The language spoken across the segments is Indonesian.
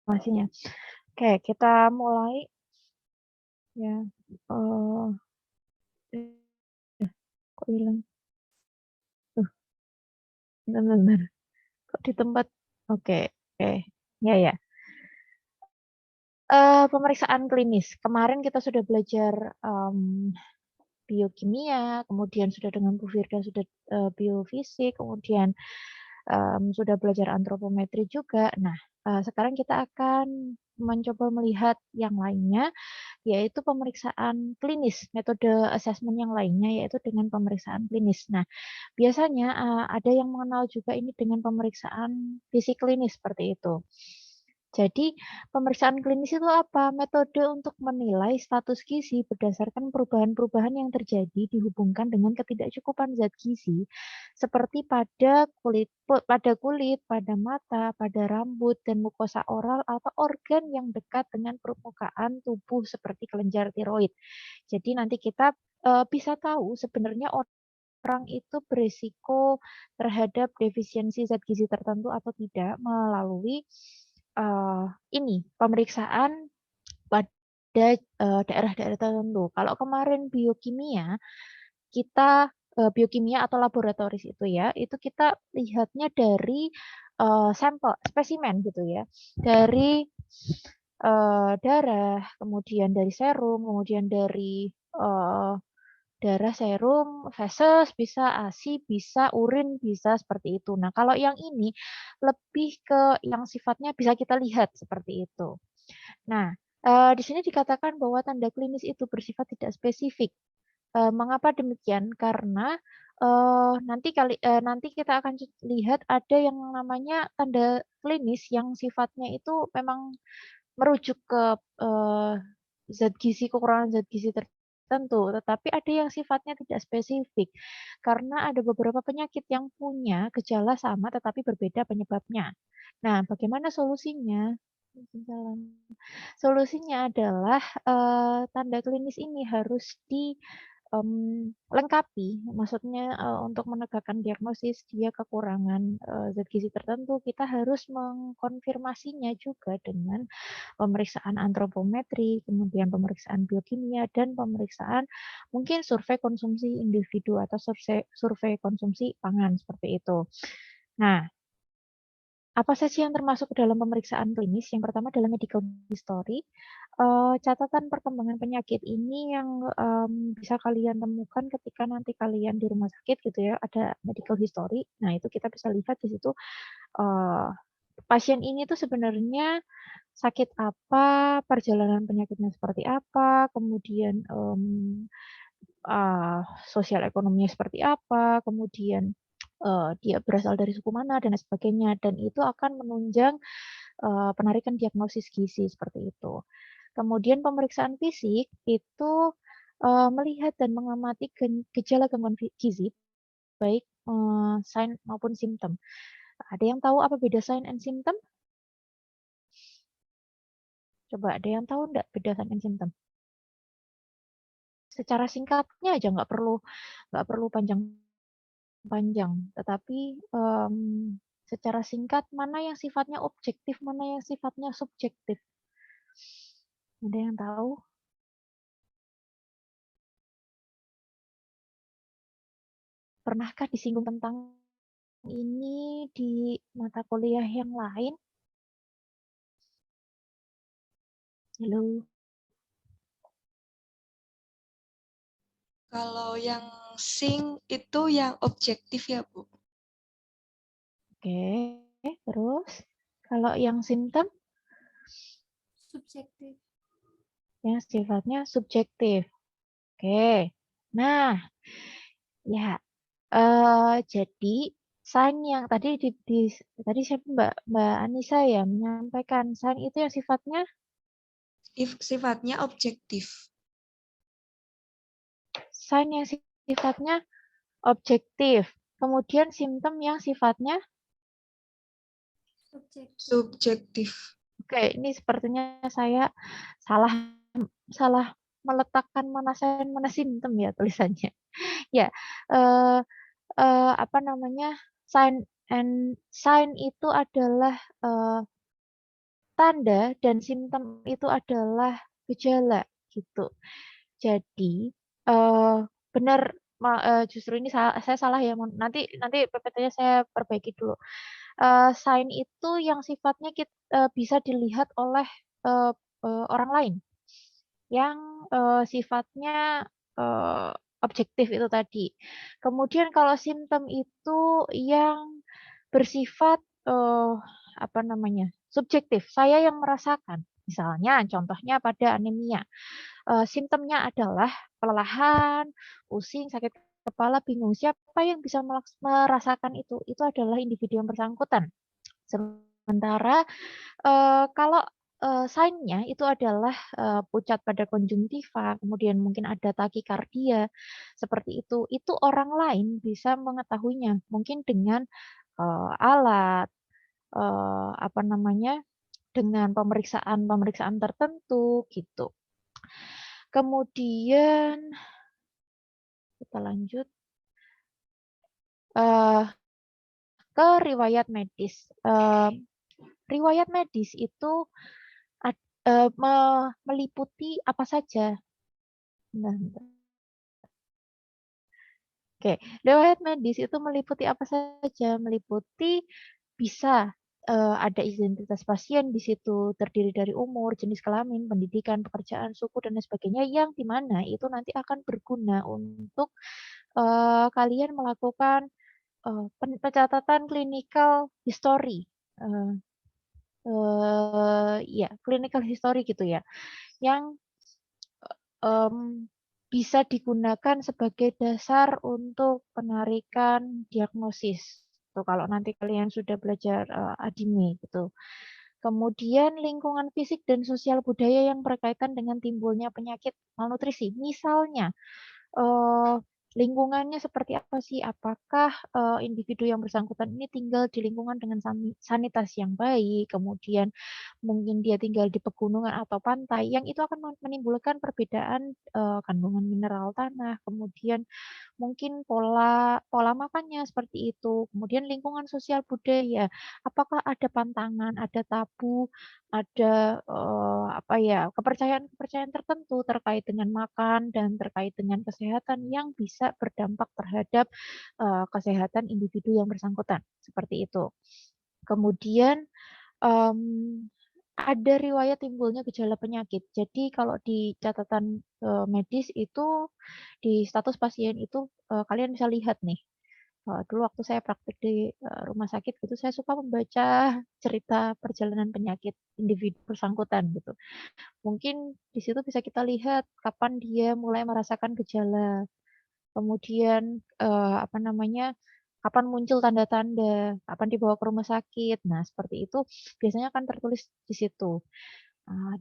informasinya. Oke, kita mulai ya. Kok hilang? Bentar. Kok di tempat? Oke, oke. Ya, ya. Pemeriksaan klinis. Kemarin kita sudah belajar biokimia, kemudian sudah dengan Bu Firda sudah biofisik, kemudian sudah belajar antropometri juga. Nah, sekarang kita akan mencoba melihat yang lainnya, yaitu pemeriksaan klinis, metode asesmen yang lainnya, yaitu dengan pemeriksaan klinis. Nah, biasanya ada yang mengenal juga ini dengan pemeriksaan fisik klinis seperti itu. Jadi, pemeriksaan klinis itu apa? Metode untuk menilai status gizi berdasarkan perubahan-perubahan yang terjadi dihubungkan dengan ketidakcukupan zat gizi, seperti pada kulit, pada mata, pada rambut, dan mukosa oral atau organ yang dekat dengan permukaan tubuh seperti kelenjar tiroid. Jadi nanti kita bisa tahu sebenarnya orang itu berisiko terhadap defisiensi zat gizi tertentu atau tidak melalui ini pemeriksaan pada daerah-daerah tertentu. Kalau kemarin biokimia, kita biokimia atau laboratoris itu ya, itu kita lihatnya dari sampel spesimen gitu ya, dari darah, kemudian dari serum, kemudian dari darah, serum, feses, bisa ASI, bisa urin, bisa seperti itu. Nah, kalau yang ini lebih ke yang sifatnya bisa kita lihat seperti itu. Nah, di sini dikatakan bahwa tanda klinis itu bersifat tidak spesifik. Mengapa demikian? Karena nanti kita akan lihat ada yang namanya tanda klinis yang sifatnya itu memang merujuk ke zat gizi, kekurangan zat gizi tertentu, tetapi ada yang sifatnya tidak spesifik karena ada beberapa penyakit yang punya gejala sama tetapi berbeda penyebabnya. Nah, bagaimana solusinya? Solusinya adalah tanda klinis ini harus dilengkapi, maksudnya untuk menegakkan diagnosis dia kekurangan zat gizi tertentu, kita harus mengkonfirmasinya juga dengan pemeriksaan antropometri, kemudian pemeriksaan biokimia, dan pemeriksaan mungkin survei konsumsi individu atau survei konsumsi pangan seperti itu. Nah, apa saja yang termasuk ke dalam pemeriksaan klinis? Yang pertama adalah medical history. Catatan perkembangan penyakit ini yang bisa kalian temukan ketika nanti kalian di rumah sakit gitu ya, ada medical history. Nah, itu kita bisa lihat di situ pasien ini tuh sebenarnya sakit apa, perjalanan penyakitnya seperti apa, kemudian sosial ekonominya seperti apa, kemudian dia berasal dari suku mana dan lain sebagainya, dan itu akan menunjang penarikan diagnosis gizi seperti itu. Kemudian pemeriksaan fisik itu melihat dan mengamati gejala gangguan gizi baik sign maupun simptom. Ada yang tahu apa beda sign and symptom? Coba ada yang tahu enggak beda sign and symptom? Secara singkatnya aja nggak perlu panjang, tetapi secara singkat mana yang sifatnya objektif, mana yang sifatnya subjektif. Ada yang tahu? Pernahkah disinggung tentang ini di mata kuliah yang lain? Halo. Kalau yang sing itu yang objektif ya, Bu? Oke, terus kalau yang simptom? Subjektif. Yang sifatnya subjektif. Oke, nah ya, jadi sign yang tadi siapa Mbak Anissa ya menyampaikan sign itu yang sifatnya Sifatnya objektif. sign yang sifatnya objektif. Kemudian simptom yang sifatnya Subjektif. Oke, ini sepertinya saya salah salah meletakkan mana sign mana simptom ya tulisannya. Ya, eh, apa namanya sign itu adalah tanda dan simptom itu adalah gejala gitu. Jadi, benar justru ini saya salah ya, nanti nanti PPT-nya saya perbaiki dulu. Sign itu yang sifatnya bisa dilihat oleh, eee orang lain, yang, sifatnya, eee, objektif itu tadi. Kemudian kalau simptom itu yang bersifat, apa namanya, subjektif, saya yang merasakan. Misalnya contohnya pada anemia, simptomnya adalah kelelahan, pusing, sakit kepala, bingung. Siapa yang bisa merasakan itu? Itu adalah individu yang bersangkutan. Sementara, kalau, sign-nya itu adalah, pucat pada konjungtiva, kemudian mungkin ada takikardia, seperti itu. Itu orang lain bisa mengetahuinya, mungkin dengan, alat, apa namanya, dengan pemeriksaan-pemeriksaan tertentu, gitu. Kemudian kita lanjut, eee, ke riwayat medis. Riwayat medis itu ad meliputi apa saja? Bentar bentar. Oke, riwayat medis itu meliputi apa saja? Meliputi bisa, ada identitas pasien di situ, terdiri dari umur, jenis kelamin, pendidikan, pekerjaan, suku, dan lain sebagainya, yang di mana itu nanti akan berguna untuk, kalian melakukan, pencatatan clinical history, eee iya, clinical history gitu ya, yang bisa digunakan sebagai dasar untuk penarikan diagnosis. Tuh kalau nanti kalian sudah belajar, ADME gitu. Kemudian lingkungan fisik dan sosial budaya yang berkaitan dengan timbulnya penyakit malnutrisi. Misalnya, eee, lingkungannya seperti apa sih? Apakah, individu yang bersangkutan ini tinggal di lingkungan dengan sanitasi yang baik, kemudian mungkin dia tinggal di pegunungan atau pantai, yang itu akan menimbulkan perbedaan, kandungan mineral tanah, kemudian mungkin pola pola makannya seperti itu. Kemudian lingkungan sosial budaya, apakah ada pantangan, ada tabu, ada, apa ya, kepercayaan-kepercayaan tertentu terkait dengan makan dan terkait dengan kesehatan yang bisa berdampak terhadap, kesehatan individu yang bersangkutan, seperti itu. Kemudian, mmm, ada riwayat timbulnya gejala penyakit. Jadi kalau di catatan, medis itu, di status pasien itu, kalian bisa lihat nih, dulu waktu saya praktik di, rumah sakit gitu, saya suka membaca cerita perjalanan penyakit individu bersangkutan gitu. Mungkin di situ bisa kita lihat kapan dia mulai merasakan gejala, kemudian, apa namanya, kapan muncul tanda-tanda, kapan dibawa ke rumah sakit. Nah, seperti itu biasanya akan tertulis di situ.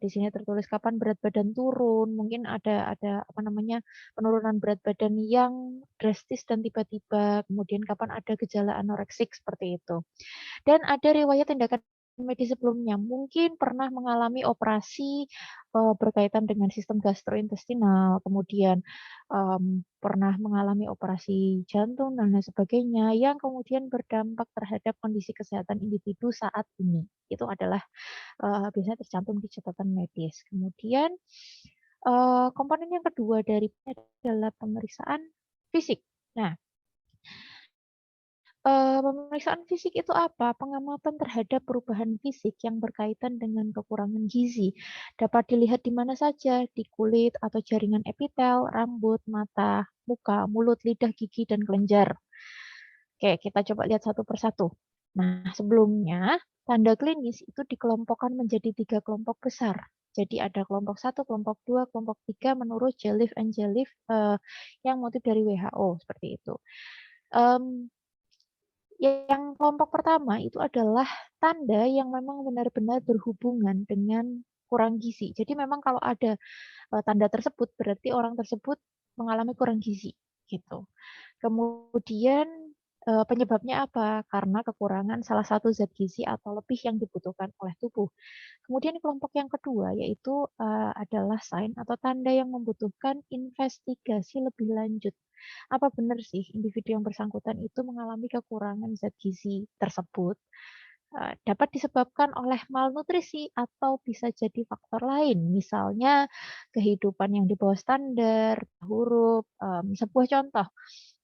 Di sini tertulis kapan berat badan turun, mungkin ada apa namanya, penurunan berat badan yang drastis dan tiba-tiba, kemudian kapan ada gejala anoreksik, seperti itu. Dan ada riwayat tindakan medis sebelumnya, mungkin pernah mengalami operasi, berkaitan dengan sistem gastrointestinal, kemudian, pernah mengalami operasi jantung dan lain sebagainya, yang kemudian berdampak terhadap kondisi kesehatan individu saat ini. Itu adalah, biasanya tercantum di catatan medis. Kemudian, komponen yang kedua dari adalah pemeriksaan fisik. Nah, pemeriksaan fisik itu apa? Pengamatan terhadap perubahan fisik yang berkaitan dengan kekurangan gizi. Dapat dilihat di mana saja, di kulit atau jaringan epitel, rambut, mata, muka, mulut, lidah, gigi, dan kelenjar. Oke, kita coba lihat satu persatu. Nah, sebelumnya, tanda klinis itu dikelompokkan menjadi 3 kelompok besar. Jadi ada kelompok 1, kelompok 2, kelompok 3 menurut Jelif and Jelif, yang motif dari WHO, seperti itu. Mmm, yang kelompok pertama itu adalah tanda yang memang benar-benar berhubungan dengan kurang gizi. Jadi memang kalau ada, tanda tersebut berarti orang tersebut mengalami kurang gizi, gitu. Kemudian, penyebabnya apa? Karena kekurangan salah satu zat gizi atau lebih yang dibutuhkan oleh tubuh. Kemudian kelompok yang kedua yaitu, adalah sign atau tanda yang membutuhkan investigasi lebih lanjut. Apa benar sih individu yang bersangkutan itu mengalami kekurangan zat gizi tersebut? dapat disebabkan oleh malnutrisi atau bisa jadi faktor lain, misalnya kehidupan yang di bawah standar, huruf. Sebuah contoh,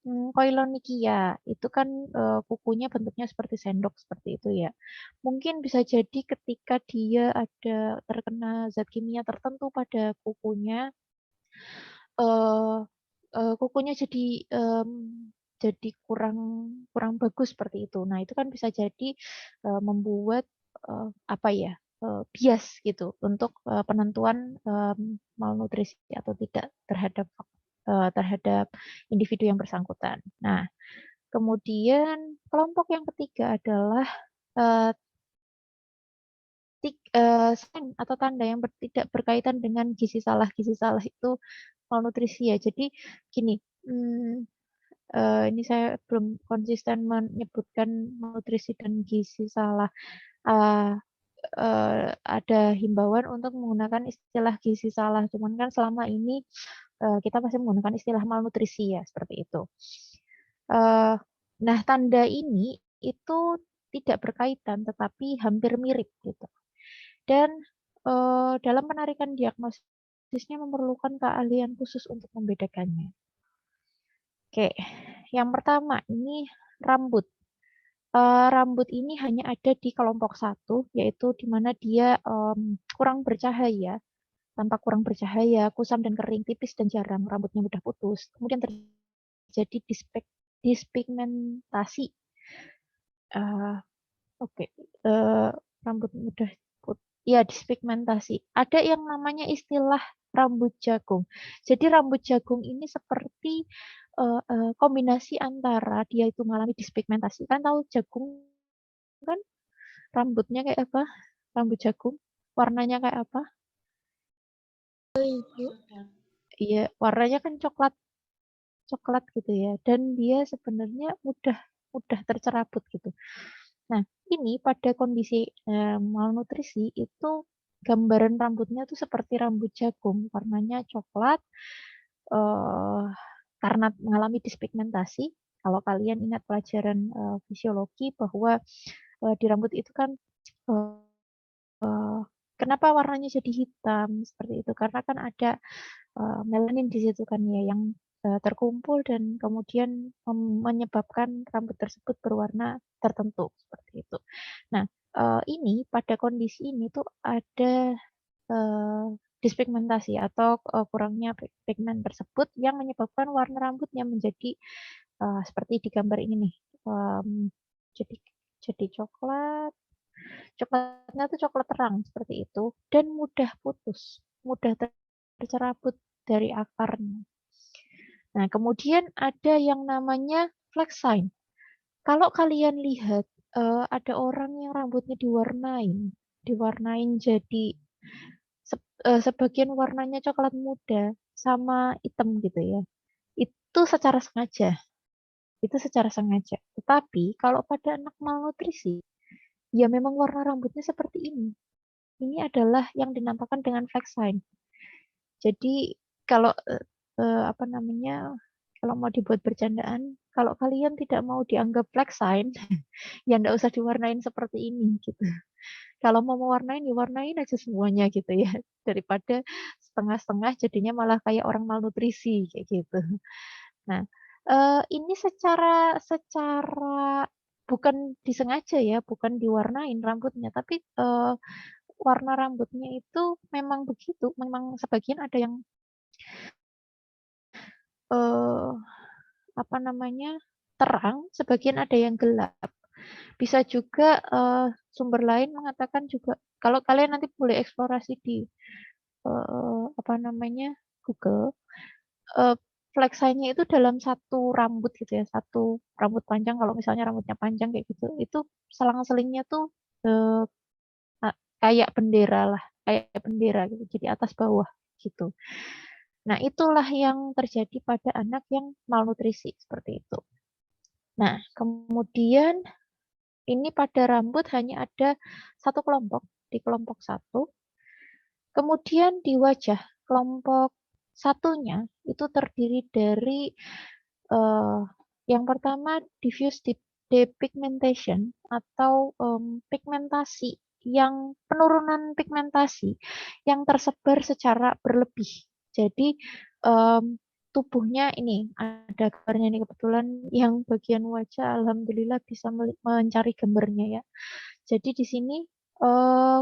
Koilonychia itu kan kukunya bentuknya seperti sendok seperti itu ya. Mungkin bisa jadi ketika dia ada terkena zat kimia tertentu pada kukunya, eh, kukunya jadi kurang kurang bagus seperti itu. Nah, itu kan bisa jadi membuat apa ya, bias gitu untuk penentuan malnutrisi atau tidak terhadap individu yang bersangkutan. Nah, kemudian kelompok yang ketiga adalah eh, sign atau tanda yang tidak berkaitan dengan gizi salah. Gizi salah itu malnutrisi ya. Jadi gini, ini saya belum konsisten menyebutkan nutrisi dan gizi salah. Uh, ada himbauan untuk menggunakan istilah gizi salah. Cuman kan selama ini kita masih menggunakan istilah malnutrisi ya, seperti itu. Uh, nah, tanda ini itu tidak berkaitan, tetapi hampir mirip gitu. Dan dalam penarikan diagnosisnya memerlukan keahlian khusus untuk membedakannya. Oke, yang pertama ini rambut. Rambut ini hanya ada di kelompok satu, yaitu di mana dia kurang bercahaya, tampak kurang bercahaya, kusam dan kering, tipis dan jarang, rambutnya mudah putus. Kemudian terjadi dispigmentasi. Oke, rambut mudah putih. Ya, dispigmentasi. Ada yang namanya istilah rambut jagung. Jadi rambut jagung ini seperti kombinasi antara dia itu mengalami dispigmentasi. Kan tahu jagung kan rambutnya kayak apa? Rambut jagung warnanya kayak apa? Iya, warnanya kan coklat coklat gitu ya. Dan dia sebenarnya mudah mudah tercerabut gitu. Nah, ini pada kondisi malnutrisi itu gambaran rambutnya tuh seperti rambut jagung, warnanya coklat eh, karena mengalami dispigmentasi. Kalau kalian ingat pelajaran fisiologi bahwa di rambut itu kan eh, kenapa warnanya jadi hitam seperti itu? Karena kan ada melanin di situ kan ya yang terkumpul dan kemudian menyebabkan rambut tersebut berwarna tertentu seperti itu. Nah, ini pada kondisi ini tuh ada eh, dispigmentasi atau kurangnya pigmen tersebut yang menyebabkan warna rambutnya menjadi seperti di gambar ini nih. Em, jadi jadi coklat. Coklatnya tuh coklat terang seperti itu dan mudah putus, mudah tercerabut dari akarnya. Nah, kemudian ada yang namanya flex sign. Kalau kalian lihat ada orang yang rambutnya diwarnain jadi sebagian warnanya coklat muda sama hitam gitu ya. Itu secara sengaja. Itu secara sengaja. Tetapi kalau pada anak malnutrisi, ya memang warna rambutnya seperti ini. Ini adalah yang dinamakan dengan flex sign. Jadi kalau apa namanya, kalau mau dibuat bercandaan, kalau kalian tidak mau dianggap flex sign, ya nggak usah diwarnain seperti ini gitu. Kalau mau mewarnain, diwarnain aja semuanya gitu ya, daripada setengah-setengah jadinya malah kayak orang malnutrisi kayak gitu. Nah, ini secara secara bukan disengaja ya, bukan diwarnain rambutnya, tapi warna rambutnya itu memang begitu, memang sebagian ada yang eh, apa namanya terang, sebagian ada yang gelap. Bisa juga sumber lain mengatakan juga kalau kalian nanti boleh eksplorasi di apa namanya Google, eh, flexanya itu dalam satu rambut gitu ya, satu rambut panjang. Kalau misalnya rambutnya panjang kayak gitu, itu selang-selingnya tuh eh, kayak bendera lah, kayak bendera gitu, jadi atas bawah gitu. Nah, itulah yang terjadi pada anak yang malnutrisi seperti itu. Nah, kemudian ini pada rambut hanya ada satu kelompok, di kelompok satu. Kemudian di wajah, kelompok satunya itu terdiri dari eh, yang pertama diffuse depigmentation atau pigmentasi penurunan pigmentasi yang tersebar secara berlebih. Jadi tubuhnya ini ada gambarnya nih kebetulan yang bagian wajah alhamdulillah bisa mencari gambarnya ya. Jadi di sini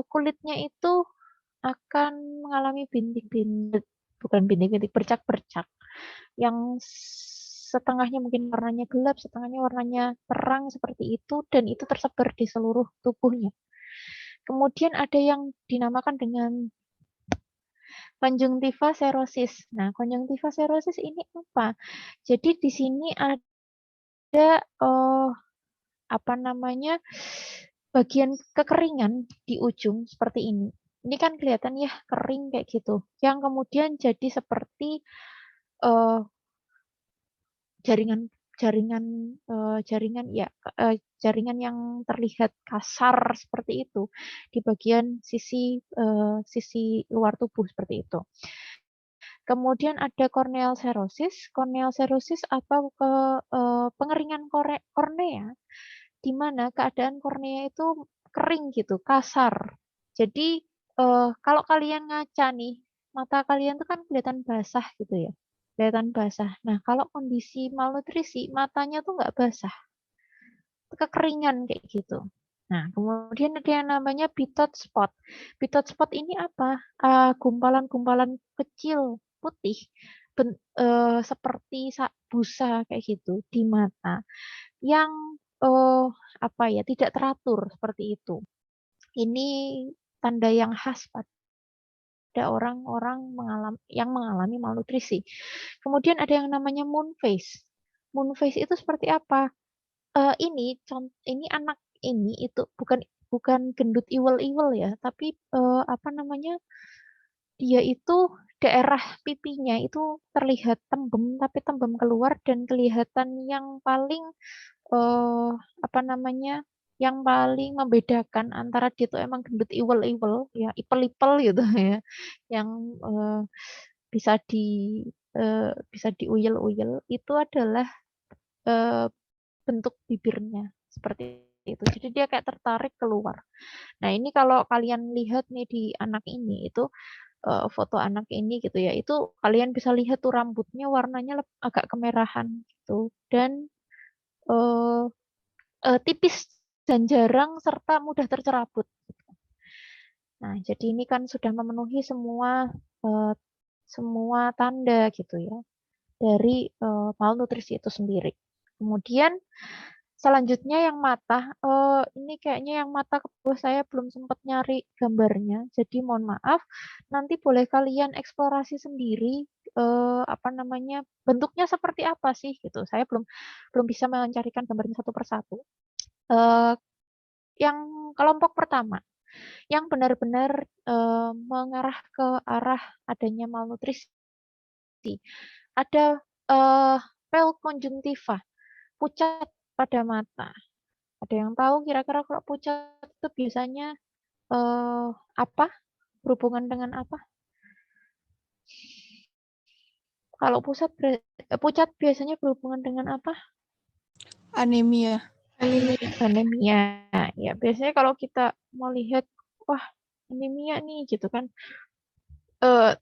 kulitnya itu akan mengalami bintik-bintik, bukan bintik-bintik, bercak-bercak yang setengahnya mungkin warnanya gelap, setengahnya warnanya terang seperti itu, dan itu tersebar di seluruh tubuhnya. Kemudian ada yang dinamakan dengan konjungtiva serosis. Nah, konjungtiva serosis ini apa? Jadi di sini ada apa namanya bagian kekeringan di ujung seperti ini. Ini kan kelihatan ya kering kayak gitu, yang kemudian jadi seperti uh, jaringan jaringan jaringan ya jaringan yang terlihat kasar seperti itu di bagian sisi luar tubuh seperti itu. Kemudian ada corneal serosis. Corneal serosis atau pengeringan kornea, di mana keadaan kornea itu kering gitu, kasar. Jadi kalau kalian ngaca nih, mata kalian tuh kan kelihatan basah gitu ya, kelihatan basah. Nah, kalau kondisi malnutrisi, matanya tuh nggak basah, kekeringan kayak gitu. Nah, kemudian ada yang namanya pitot spot. Pitot spot ini apa? Gumpalan-gumpalan kecil putih seperti busa kayak gitu di mata yang apa ya tidak teratur seperti itu. Ini tanda yang khas pada orang-orang yang mengalami malnutrisi. Kemudian ada yang namanya moon face. Moon face itu seperti apa? Ini anak ini itu bukan bukan gendut iwel-iwel ya, tapi apa namanya? Dia itu daerah pipinya itu terlihat tembem, tapi tembem keluar dan kelihatan yang paling eh apa namanya? Yang paling membedakan antara dia itu emang gendut iwel-iwel ya, ipel-ipel gitu ya. Yang bisa di bisa diuyel-uyel itu adalah eh, bentuk bibirnya seperti itu. Jadi dia kayak tertarik keluar. Nah, ini kalau kalian lihat nih di anak ini itu foto anak ini gitu ya. Itu kalian bisa lihat tuh rambutnya warnanya agak kemerahan gitu dan eh, tipis dan jarang serta mudah tercerabut. Nah, jadi ini kan sudah memenuhi eh, semua tanda gitu ya dari malnutrisi itu sendiri. Kemudian selanjutnya yang mata, ini kayaknya yang mata ke bawah saya belum sempat nyari gambarnya, jadi mohon maaf. Nanti boleh kalian eksplorasi sendiri, apa namanya, bentuknya seperti apa sih gitu. Saya belum belum bisa mencarikan gambarnya satu persatu. Eh, yang kelompok pertama, yang benar-benar mengarah ke arah adanya malnutrisi, ada eh, pel konjungtiva, pucat pada mata. Ada yang tahu kira-kira kalau pucat itu biasanya apa? Berhubungan dengan apa? Kalau pucat biasanya berhubungan dengan apa? Anemia. Anemia. Anemia. Ya, biasanya kalau kita mau lihat, wah, anemia nih gitu kan.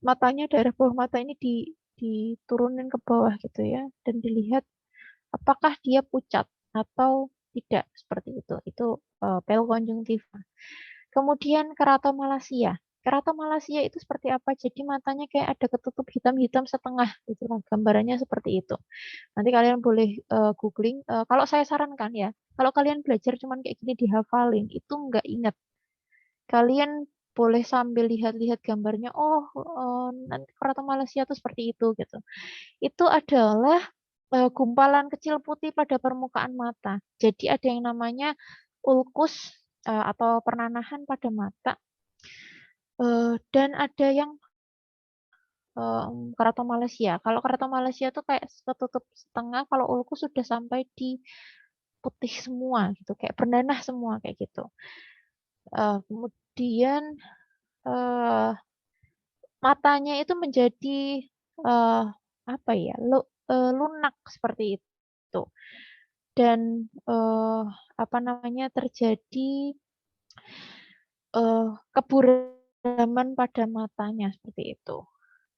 Matanya daerah bawah mata ini diturunin ke bawah gitu ya dan dilihat apakah dia pucat atau tidak seperti itu. Itu pelkonjungtiva. Kemudian keratomalacia. Keratomalacia itu seperti apa? Jadi matanya kayak ada ketutup hitam-hitam setengah gitu lah. Gambarannya seperti itu. Nanti kalian boleh googling. Kalau saya sarankan ya, kalau kalian belajar cuman kayak gini dihafalin, itu nggak ingat. Kalian boleh sambil lihat-lihat gambarnya. Oh, nanti keratomalacia itu seperti itu gitu. Itu adalah gumpalan kecil putih pada permukaan mata. Jadi ada yang namanya ulkus atau pernanahan pada mata. Dan ada yang keratomalacia. Kalau keratomalacia itu kayak ketutup setengah, kalau ulkus sudah sampai di putih semua gitu, kayak bernanah semua kayak gitu. Kemudian eh, matanya itu menjadi apa ya, lunak seperti itu. dan apa namanya terjadi keburaman pada matanya seperti itu.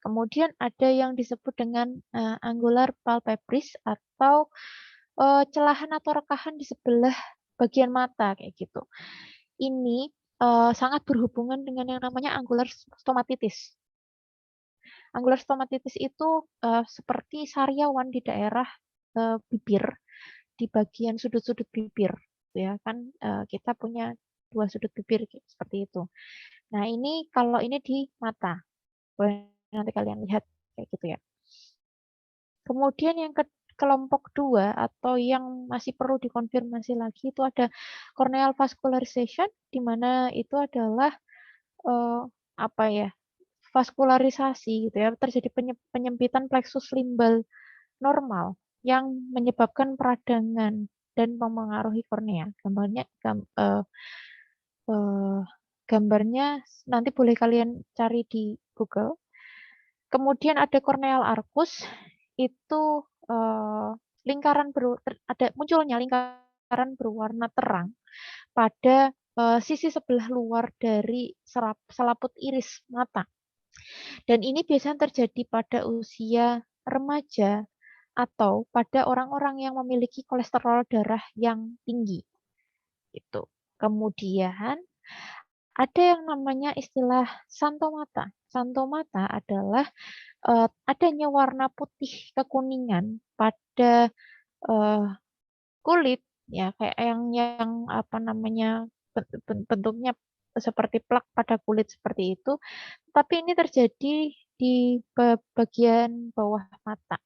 Kemudian ada yang disebut dengan angular palpebris atau celahan atau rekahan di sebelah bagian mata kayak gitu. Ini sangat berhubungan dengan yang namanya angular stomatitis. Angular stomatitis itu seperti sariawan di daerah bibir, di bagian sudut-sudut bibir, ya kan kita punya 2 sudut bibir seperti itu. Nah ini kalau ini di mata, boleh nanti kalian lihat kayak gitu ya. Kemudian yang kelompok 2 atau yang masih perlu dikonfirmasi lagi itu ada corneal vascularization, di mana itu adalah apa ya, vaskularisasi gitu ya, terjadi penyempitan plexus limbal normal yang menyebabkan peradangan dan memengaruhi kornea. Gambarnya nanti boleh kalian cari di Google. Kemudian ada corneal arcus, itu lingkaran munculnya lingkaran berwarna terang pada sisi sebelah luar dari selaput iris mata. Dan ini biasanya terjadi pada usia remaja atau pada orang-orang yang memiliki kolesterol darah yang tinggi. Itu. Kemudian ada yang namanya istilah santomata. Santomata adalah adanya warna putih kekuningan pada kulit ya kayak yang apa namanya bentuknya seperti plak pada kulit seperti itu. Tapi ini terjadi di bagian bawah mata.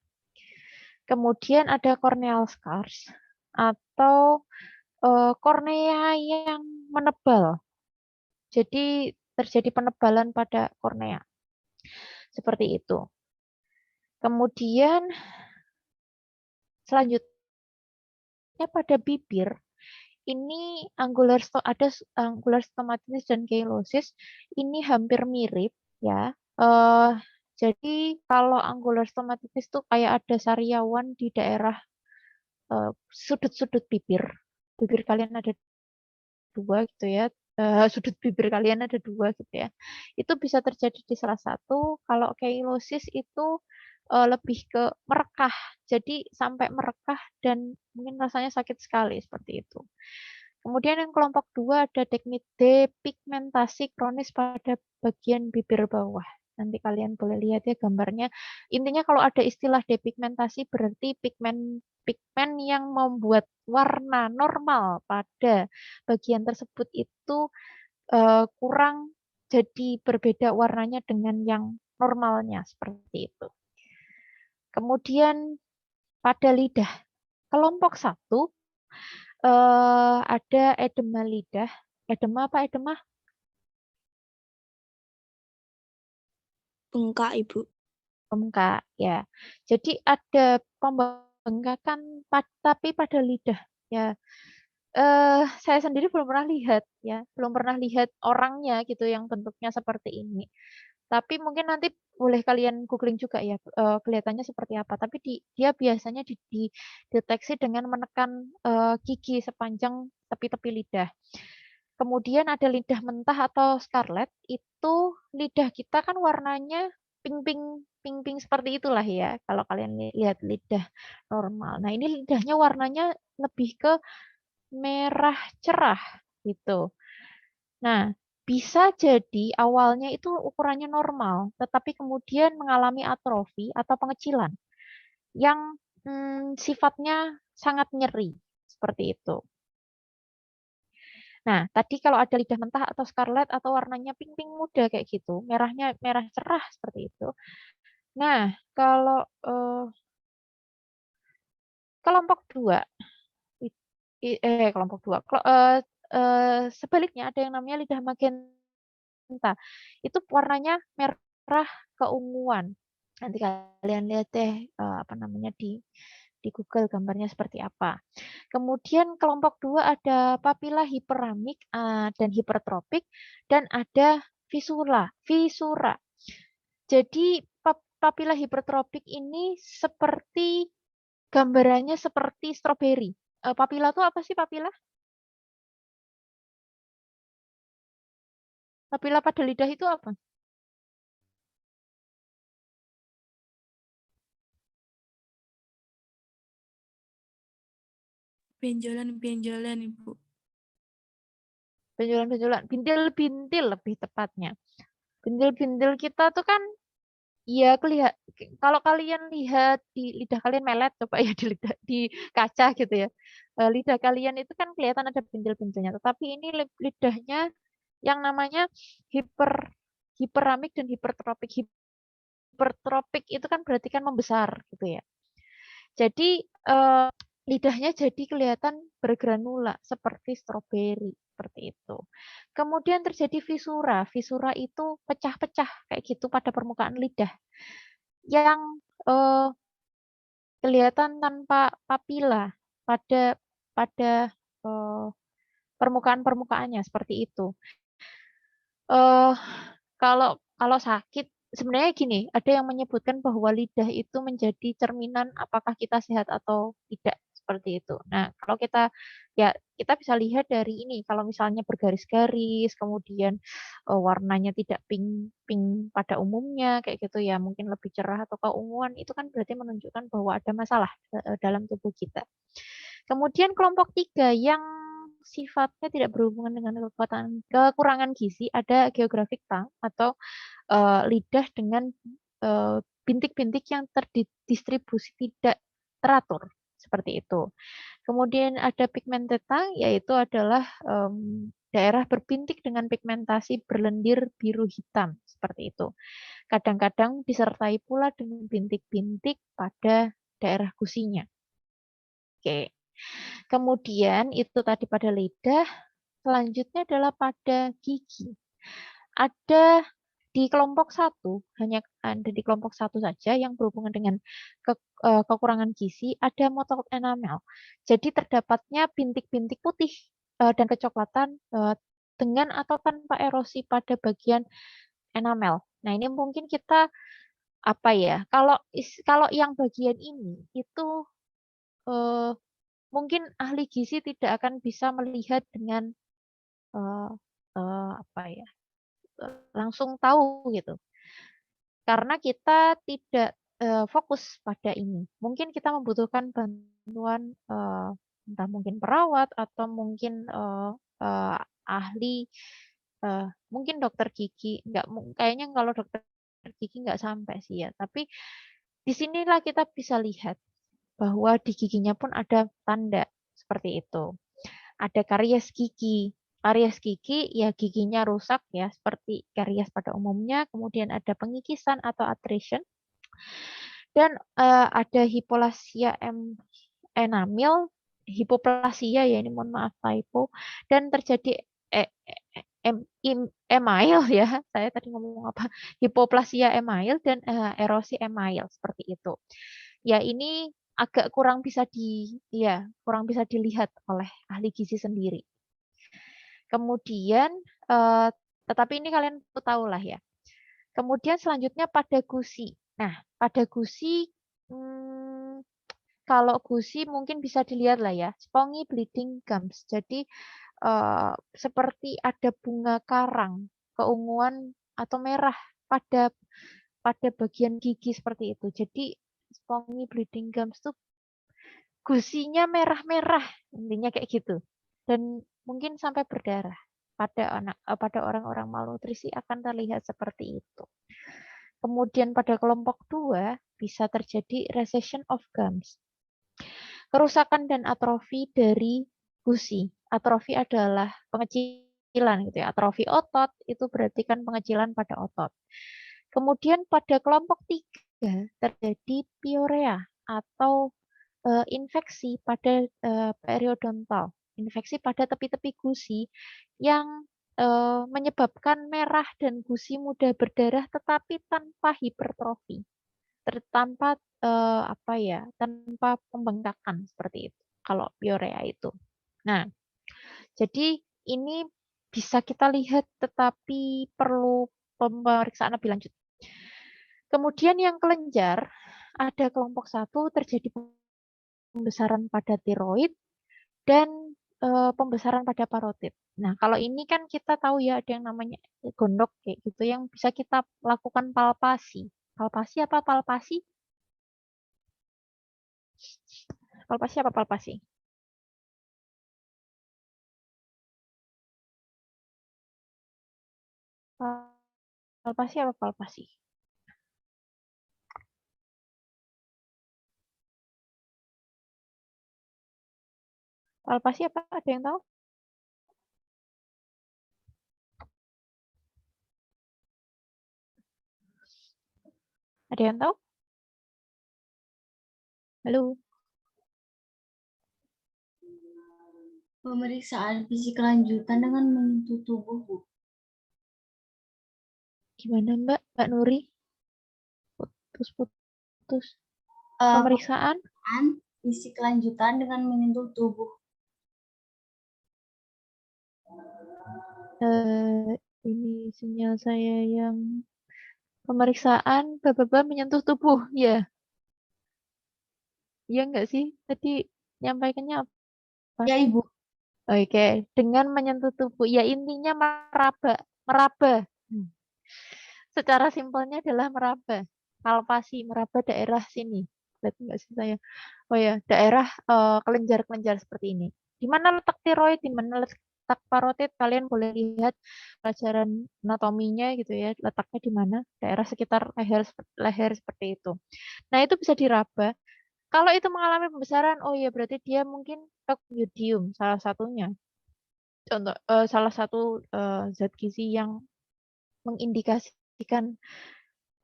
Kemudian ada corneal scars atau kornea yang menebal. Jadi terjadi penebalan pada kornea. Seperti itu. Kemudian selanjutnya pada bibir, ini ada angular stomatitis dan cheilosis, ini hampir mirip ya. Jadi kalau angular stomatitis itu kayak ada sariawan di daerah sudut-sudut bibir. Bibir kalian ada 2 gitu ya. Sudut bibir kalian ada 2 gitu ya. Itu bisa terjadi di salah satu. Kalau cheilosis itu lebih ke merekah. Jadi sampai merekah dan mungkin rasanya sakit sekali seperti itu. Kemudian yang kelompok 2 ada depigmentasi kronis pada bagian bibir bawah. Nanti kalian boleh lihat ya gambarnya. Intinya kalau ada istilah depigmentasi berarti pigmen yang membuat warna normal pada bagian tersebut itu kurang jadi berbeda warnanya dengan yang normalnya seperti itu. Kemudian pada lidah, kelompok 1 ada edema lidah. Edema apa edema? Bengkak, Ibu. Bengkak ya. Jadi ada pembengkakan tapi pada lidah ya. Saya sendiri belum pernah lihat ya, belum pernah lihat orangnya gitu yang bentuknya seperti ini. Tapi mungkin nanti boleh kalian googling juga ya, kelihatannya seperti apa. Tapi dia biasanya dideteksi dengan menekan gigi sepanjang tepi-tepi lidah. Kemudian ada lidah mentah atau scarlet, itu lidah kita kan warnanya pink-pink seperti itulah ya. Kalau kalian lihat lidah normal. Nah, ini lidahnya warnanya lebih ke merah cerah gitu. Nah, bisa jadi awalnya itu ukurannya normal, tetapi kemudian mengalami atrofi atau pengecilan yang sifatnya sangat nyeri seperti itu. Nah, tadi kalau ada lidah mentah atau scarlet atau warnanya pink-pink muda kayak gitu, merahnya merah cerah seperti itu. Nah, kalau kelompok 2, kelompok 2, sebaliknya ada yang namanya lidah magenta. Itu warnanya merah keunguan. Nanti kalian lihat deh apa namanya di Google gambarnya seperti apa. Kemudian kelompok 2 ada papila hiperamik dan hipertropik dan ada visura. Jadi papila hipertropik ini seperti gambarannya seperti stroberi. Papila itu apa sih papila? Papila pada lidah itu apa? Benjolan-benjolan, Ibu. Benjolan-benjolan, bintil-bintil lebih tepatnya. Bintil-bintil kita tuh kan ya kalau kalian lihat di lidah kalian melet coba ya di lidah di kaca gitu ya. Lidah kalian itu kan kelihatan ada bintil-bintilnya, tetapi ini lidahnya yang namanya hiper hiperamik dan hipertropik. Hipertropik itu kan berarti kan membesar gitu ya. Jadi lidahnya jadi kelihatan bergranula seperti stroberi seperti itu. Kemudian terjadi visura. Visura itu pecah-pecah kayak gitu pada permukaan lidah yang eh, kelihatan tanpa papila pada pada eh, permukaan-permukaannya seperti itu. eh kalau kalau sakit sebenarnya gini, ada yang menyebutkan bahwa lidah itu menjadi cerminan apakah kita sehat atau tidak seperti itu. Nah, kalau kita bisa lihat dari ini, kalau misalnya bergaris-garis, kemudian warnanya tidak pink pink pada umumnya kayak gitu ya, mungkin lebih cerah atau keunguan, itu kan berarti menunjukkan bahwa ada masalah dalam tubuh kita. Kemudian kelompok 3 yang sifatnya tidak berhubungan dengan kekurangan gizi, ada geographic tongue atau lidah dengan bintik-bintik yang terdistribusi tidak teratur seperti itu. Kemudian ada pigmented tongue, yaitu adalah daerah berbintik dengan pigmentasi berlendir biru hitam seperti itu. Kadang-kadang disertai pula dengan bintik-bintik pada daerah gusinya. Oke. Kemudian itu tadi pada lidah, selanjutnya adalah pada gigi. Ada di kelompok satu, hanya ada di kelompok satu saja yang berhubungan dengan kekurangan gizi, ada motot enamel. Jadi terdapatnya bintik-bintik putih dan kecoklatan dengan atau tanpa erosi pada bagian enamel. Nah, ini mungkin kita apa ya? Kalau yang bagian ini itu eh, mungkin ahli gizi tidak akan bisa melihat dengan eh, apa ya? Langsung tahu gitu. Karena kita tidak fokus pada ini. Mungkin kita membutuhkan bantuan entah mungkin perawat atau mungkin ahli, mungkin dokter gigi. Nggak, kayaknya kalau dokter gigi nggak sampai sih ya. Tapi disinilah kita bisa lihat bahwa di giginya pun ada tanda seperti itu. Ada karies gigi. Karies gigi ya giginya rusak ya seperti karies pada umumnya, kemudian ada pengikisan atau atresion dan ada hipoplasia enamel, hipoplasia ya ini mohon maaf typo, dan terjadi email ya, saya tadi ngomong apa, hipoplasia email dan erosi email seperti itu. Ya ini agak kurang bisa dilihat oleh ahli gizi sendiri. Kemudian, tetapi ini kalian tahu lah ya. Kemudian selanjutnya pada gusi. Nah, pada gusi, kalau gusi mungkin bisa dilihat lah ya, spongy bleeding gums. Jadi seperti ada bunga karang, keunguan atau merah pada pada bagian gigi seperti itu. Jadi spongy bleeding gums tuh gusinya merah-merah, intinya kayak gitu. Dan mungkin sampai berdarah pada orang-orang malnutrisi akan terlihat seperti itu. Kemudian pada kelompok 2 bisa terjadi recession of gums. Kerusakan dan atrofi dari gusi. Atrofi adalah pengecilan gitu ya. Atrofi otot itu berarti kan pengecilan pada otot. Kemudian pada kelompok 3 terjadi piorea atau infeksi pada periodontal, infeksi pada tepi-tepi gusi yang menyebabkan merah dan gusi mudah berdarah tetapi tanpa hipertrofi, tanpa apa ya, tanpa pembengkakan seperti itu. Kalau piorea itu. Nah, jadi ini bisa kita lihat tetapi perlu pemeriksaan lebih lanjut. Kemudian yang kelenjar, ada kelompok 1 terjadi pembesaran pada tiroid, dan pembesaran pada parotid. Nah, kalau ini kan kita tahu ya ada yang namanya gondok kayak gitu yang bisa kita lakukan palpasi. Palpasi apa palpasi? Palpasi apa palpasi? Palpasi apa palpasi? Palpasi apa? Ada yang tahu? Ada yang tahu? Halo? Pemeriksaan fisik lanjutan dengan menyentuh tubuh, Bu. Gimana Mbak? Mbak Nuri? Putus. Pemeriksaan? Pemeriksaan fisik lanjutan dengan menyentuh tubuh. Ini sinyal saya yang pemeriksaan baba menyentuh tubuh, ya. Iya enggak sih? Tadi nyampaikannya apa? Ya, Ibu. Oke, dengan menyentuh tubuh. Ya intinya meraba. Secara simpelnya adalah meraba. Palpasi, meraba daerah sini. Lihat enggak sih saya? Oh ya, daerah kelenjar-kelenjar seperti ini. Di mana letak tiroid, di mana letak parotid, kalian boleh lihat pelajaran anatominya gitu ya, letaknya di mana, daerah sekitar leher seperti itu. Nah, itu bisa diraba. Kalau itu mengalami pembesaran, oh ya berarti dia mungkin yodium salah satunya. Contoh salah satu zat gizi yang mengindikasikan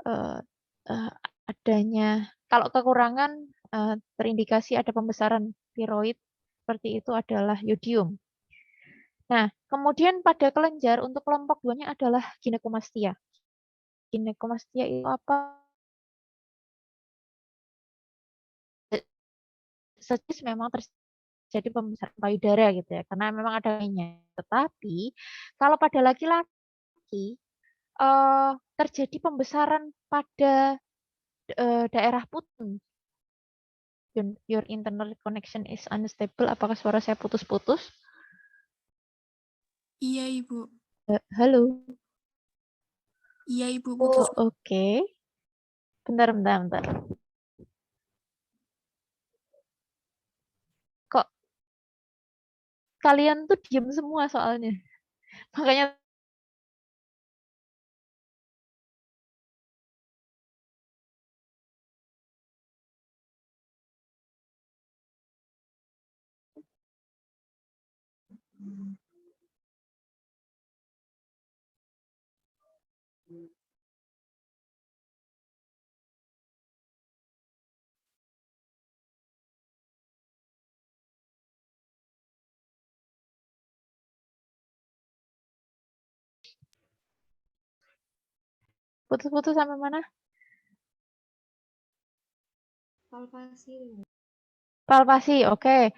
eh, eh, adanya, kalau kekurangan terindikasi ada pembesaran tiroid seperti itu adalah yodium. Nah, kemudian pada kelenjar untuk kelompok 2-nya adalah ginekomastia. Ginekomastia itu apa? Memang terjadi pembesaran payudara gitu ya, karena memang ada lainnya. Tetapi kalau pada laki-laki terjadi pembesaran pada daerah putung. Your internal connection is unstable. Apakah suara saya putus-putus? Iya, Ibu. Halo. Iya, Ibu, Oh, putus. oke. Bentar. Kok kalian tuh diem semua soalnya? Makanya putus-putus sampai mana? Palpasi. Palpasi, oke.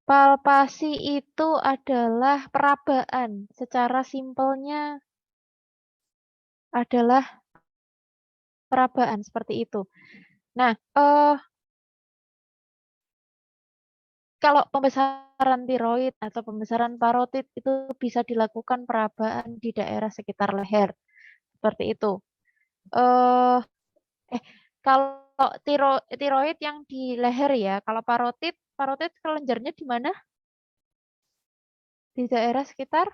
Palpasi itu adalah perabaan. Secara simpelnya adalah perabaan seperti itu. Nah, kalau pembesaran tiroid atau pembesaran parotid itu bisa dilakukan perabaan di daerah sekitar leher. Seperti itu. Eh, kalau tiroid yang di leher ya, kalau parotid kelenjarnya di mana? Di daerah sekitar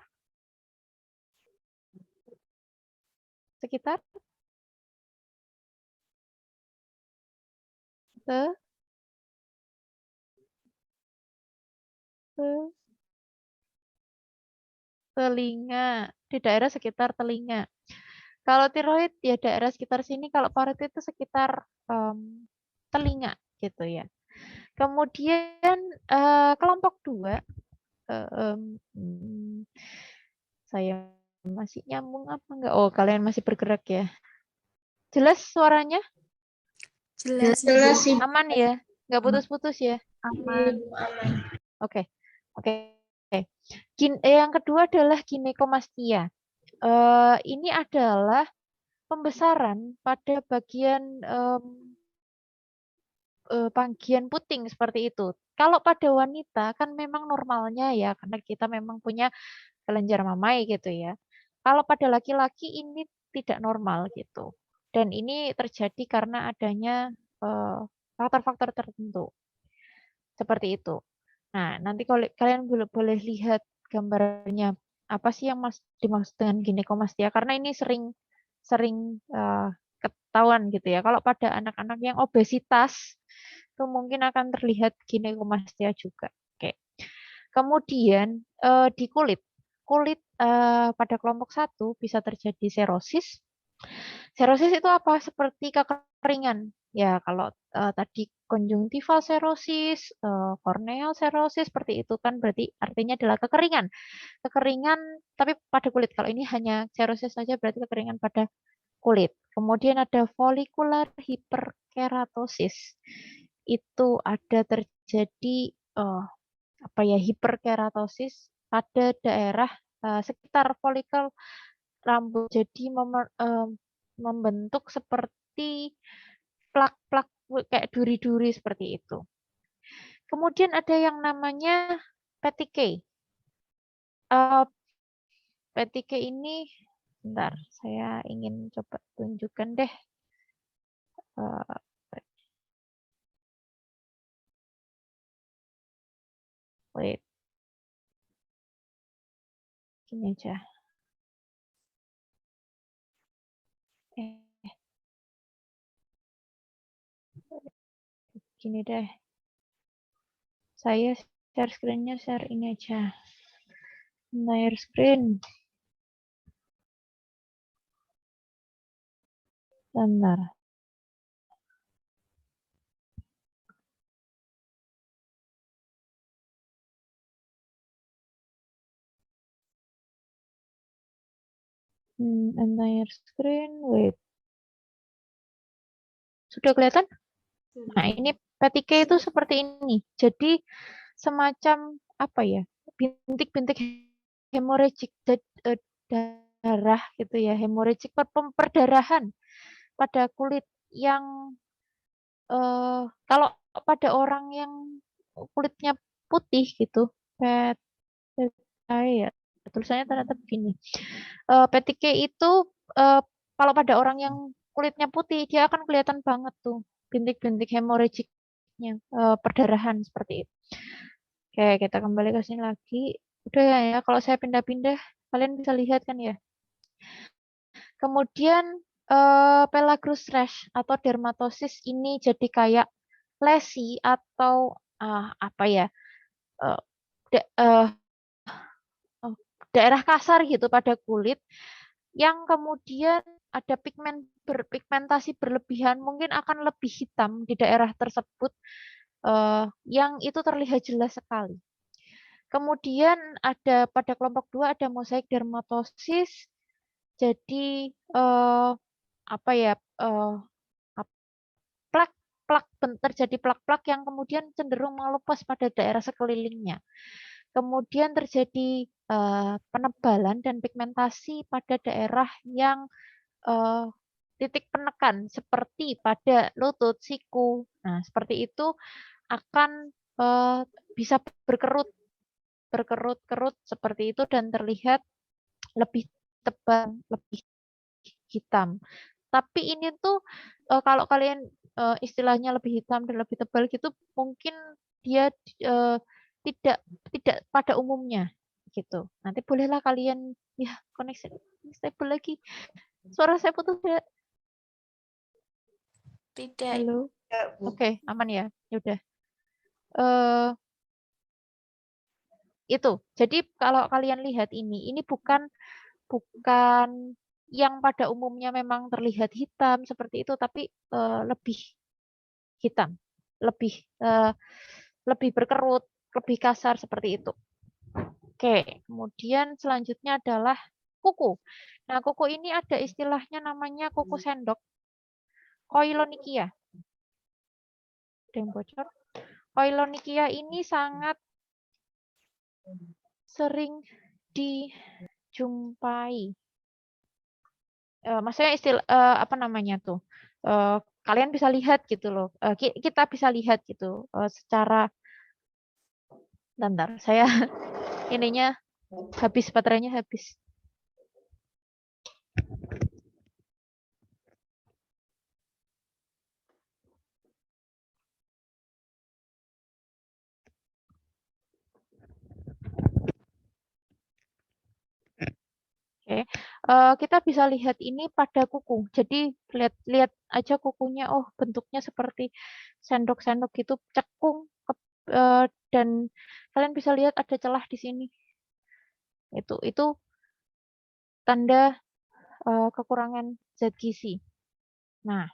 ke ke telinga, di daerah sekitar telinga. Kalau tiroid ya daerah sekitar sini, kalau parotid itu sekitar telinga gitu ya. Kemudian kelompok 2, saya masih nyambung apa enggak? Oh, kalian masih bergerak ya. Jelas suaranya? Jelas, Jelas, Ibu. Ibu. Aman ya? Nggak putus-putus ya? Aman. Oke. Yang kedua adalah ginekomastia. Ini adalah pembesaran pada bagian puting seperti itu. kalau pada wanita kan memang normalnya ya, karena kita memang punya kelenjar mamai gitu ya. Kalau pada laki-laki ini tidak normal gitu. Dan ini terjadi karena adanya faktor-faktor tertentu. Seperti itu. Nah, nanti kalau kalian boleh lihat gambarnya apa sih yang dimaksud dengan ginekomastia, karena ini sering sering ketahuan gitu ya. Kalau pada anak-anak yang obesitas itu mungkin akan terlihat ginekomastia juga. Oke. Kemudian di kulit, pada kelompok 1 bisa terjadi serosis. Serosis itu apa? Seperti kekeringan. Ya, kalau tadi konjungtival serosis, korneal serosis seperti itu kan berarti artinya adalah kekeringan. Kekeringan tapi pada kulit. Kalau ini hanya serosis saja berarti kekeringan pada kulit. Kemudian ada folikular hiperkeratosis. Itu ada terjadi apa ya, hiperkeratosis pada daerah sekitar folikel rambut. Jadi membentuk seperti plak-plak kayak duri-duri seperti itu. Kemudian ada yang namanya petikei. Petikei ini, bentar, saya ingin coba tunjukkan deh. Wait, gini aja. Gini deh. Saya share screen-nya, share ini aja. Share screen. Bentar. Entire screen, wait. Sudah kelihatan? Nah, ini petikei itu seperti ini. Jadi semacam apa ya? Bintik-bintik hemorrhagic darah gitu ya, hemorrhagic perdarahan pada kulit yang kalau pada orang yang kulitnya putih gitu, petikei ya. Tulisannya ternyata begini. Petikei itu kalau pada orang yang kulitnya putih dia akan kelihatan banget tuh bintik-bintik hemorrhagicnya, perdarahan seperti itu. Oke, kita kembali ke sini lagi. Udah ya, kalau saya pindah-pindah kalian bisa lihat kan ya. Kemudian pellagrous rash atau dermatosis ini jadi kayak lesi atau apa ya, daerah kasar gitu pada kulit yang kemudian ada berpigmentasi berlebihan, mungkin akan lebih hitam di daerah tersebut, yang itu terlihat jelas sekali. Kemudian ada pada kelompok 2 ada mosaik dermatosis. Jadi apa ya, plak-plak terjadi plak-plak yang kemudian cenderung mengelupas pada daerah sekelilingnya. Kemudian terjadi penebalan dan pigmentasi pada daerah yang titik penekan seperti pada lutut, siku. Nah, seperti itu akan bisa berkerut-kerut seperti itu dan terlihat lebih tebal, lebih hitam. Tapi ini tuh kalau kalian istilahnya lebih hitam dan lebih tebal gitu, mungkin dia tidak pada umumnya gitu. Nanti bolehlah kalian ya koneksi stable lagi. Suara saya putus ya? Tidak. Halo. Oke, aman ya. Yaudah. Itu. Jadi kalau kalian lihat ini bukan yang pada umumnya memang terlihat hitam seperti itu, tapi lebih hitam, lebih berkerut, lebih kasar seperti itu. Oke, kemudian selanjutnya adalah kuku. Nah, kuku ini ada istilahnya namanya kuku sendok, koilonychia. Ada yang bocor? Koilonychia ini sangat sering dijumpai. Maksudnya istilah apa namanya tuh? Kalian bisa lihat gitu loh. Kita bisa lihat gitu secara Bentar, saya ininya habis, baterainya habis. Oke, kita bisa lihat ini pada kuku. Jadi lihat aja kukunya, oh bentuknya seperti sendok-sendok gitu, cekung, dan kalian bisa lihat ada celah di sini. Itu tanda kekurangan zat gizi. Nah,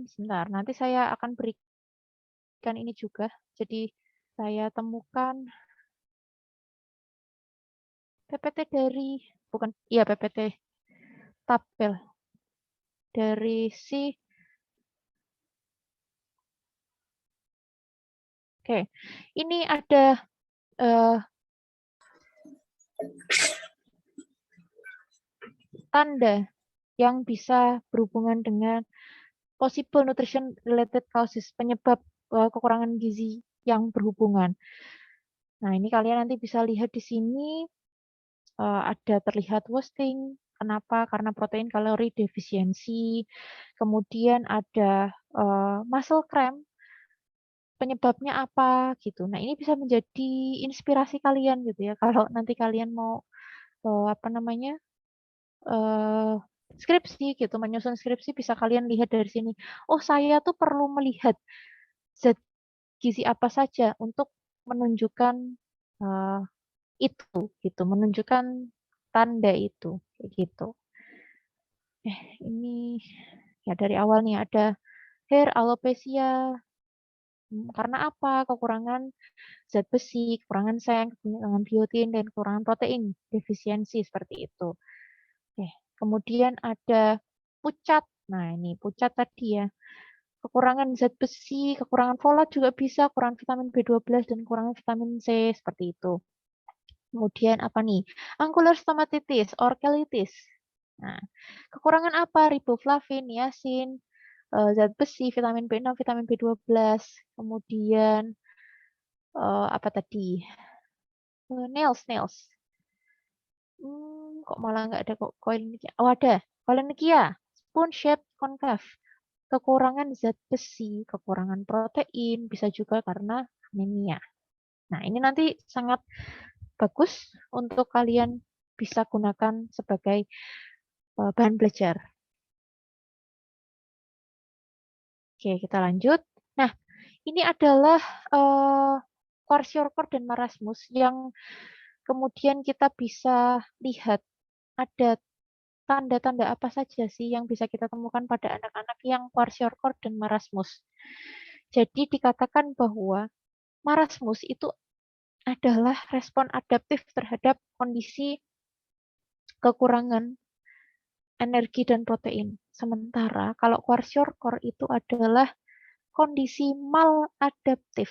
sebentar, nanti saya akan berikan ini juga. Jadi saya temukan PPT dari, bukan, iya PPT tabel dari si. Oke, ini ada tanda yang bisa berhubungan dengan possible nutrition related causes, penyebab kekurangan gizi yang berhubungan. Nah, ini kalian nanti bisa lihat di sini ada terlihat wasting. Kenapa? Karena protein kalori defisiensi. Kemudian ada muscle cramp. Penyebabnya apa gitu. Nah, ini bisa menjadi inspirasi kalian gitu ya. Kalau nanti kalian mau apa namanya? Skripsi gitu, menyusun skripsi bisa kalian lihat dari sini. Oh, saya tuh perlu melihat zat gizi apa saja untuk menunjukkan itu gitu, menunjukkan tanda itu kayak gitu. Ini ya dari awal nih ada hair alopecia. Karena apa? Kekurangan zat besi, kekurangan seng, kekurangan biotin, dan kekurangan protein, defisiensi seperti itu. Kemudian ada pucat. Nah, ini pucat tadi ya. Kekurangan zat besi, kekurangan folat juga bisa, kekurangan vitamin B12 dan kekurangan vitamin C seperti itu. Kemudian apa nih? Angular stomatitis, orkelitis. Nah, kekurangan apa? Riboflavin, niacin, zat besi, vitamin B6, vitamin B12. Kemudian apa tadi? Nails. Kok malah nggak ada kok koilinikia? Oh, ada. Koilinikia, spoon shaped concave. Kekurangan zat besi, kekurangan protein, bisa juga karena anemia. Nah, ini nanti sangat bagus untuk kalian bisa gunakan sebagai bahan belajar. Oke, kita lanjut. Nah, ini adalah kwashiorkor dan marasmus yang kemudian kita bisa lihat ada tanda-tanda apa saja sih yang bisa kita temukan pada anak-anak yang kwashiorkor dan marasmus. Jadi dikatakan bahwa marasmus itu adalah respon adaptif terhadap kondisi kekurangan energi dan protein. Sementara kalau kwashiorkor itu adalah kondisi maladaptif.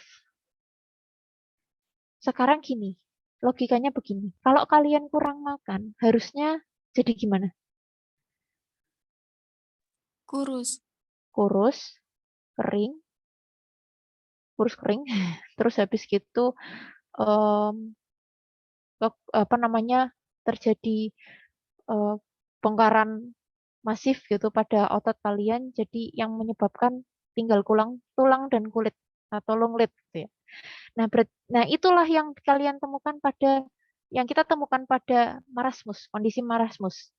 Sekarang gini, logikanya begini. Kalau kalian kurang makan, harusnya jadi gimana? Kurus. Kurus, kering, terus habis gitu apa namanya terjadi bongkaran masif gitu pada otot kalian, jadi yang menyebabkan tinggal tulang dan kulit atau long lead gitu ya. Nah, itulah yang kalian temukan yang kita temukan pada marasmus, kondisi marasmus.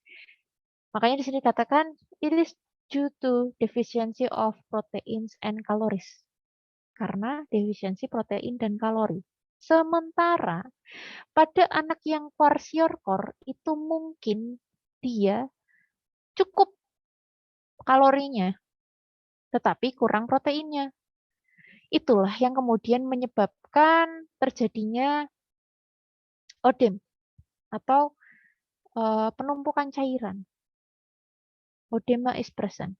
Makanya di sini katakan it is due to deficiency of proteins and calories. Karena defisiensi protein dan kalori. Sementara pada anak yang kwashiorkor itu mungkin dia cukup kalorinya, tetapi kurang proteinnya. Itulah yang kemudian menyebabkan terjadinya odem atau penumpukan cairan. Odema is present.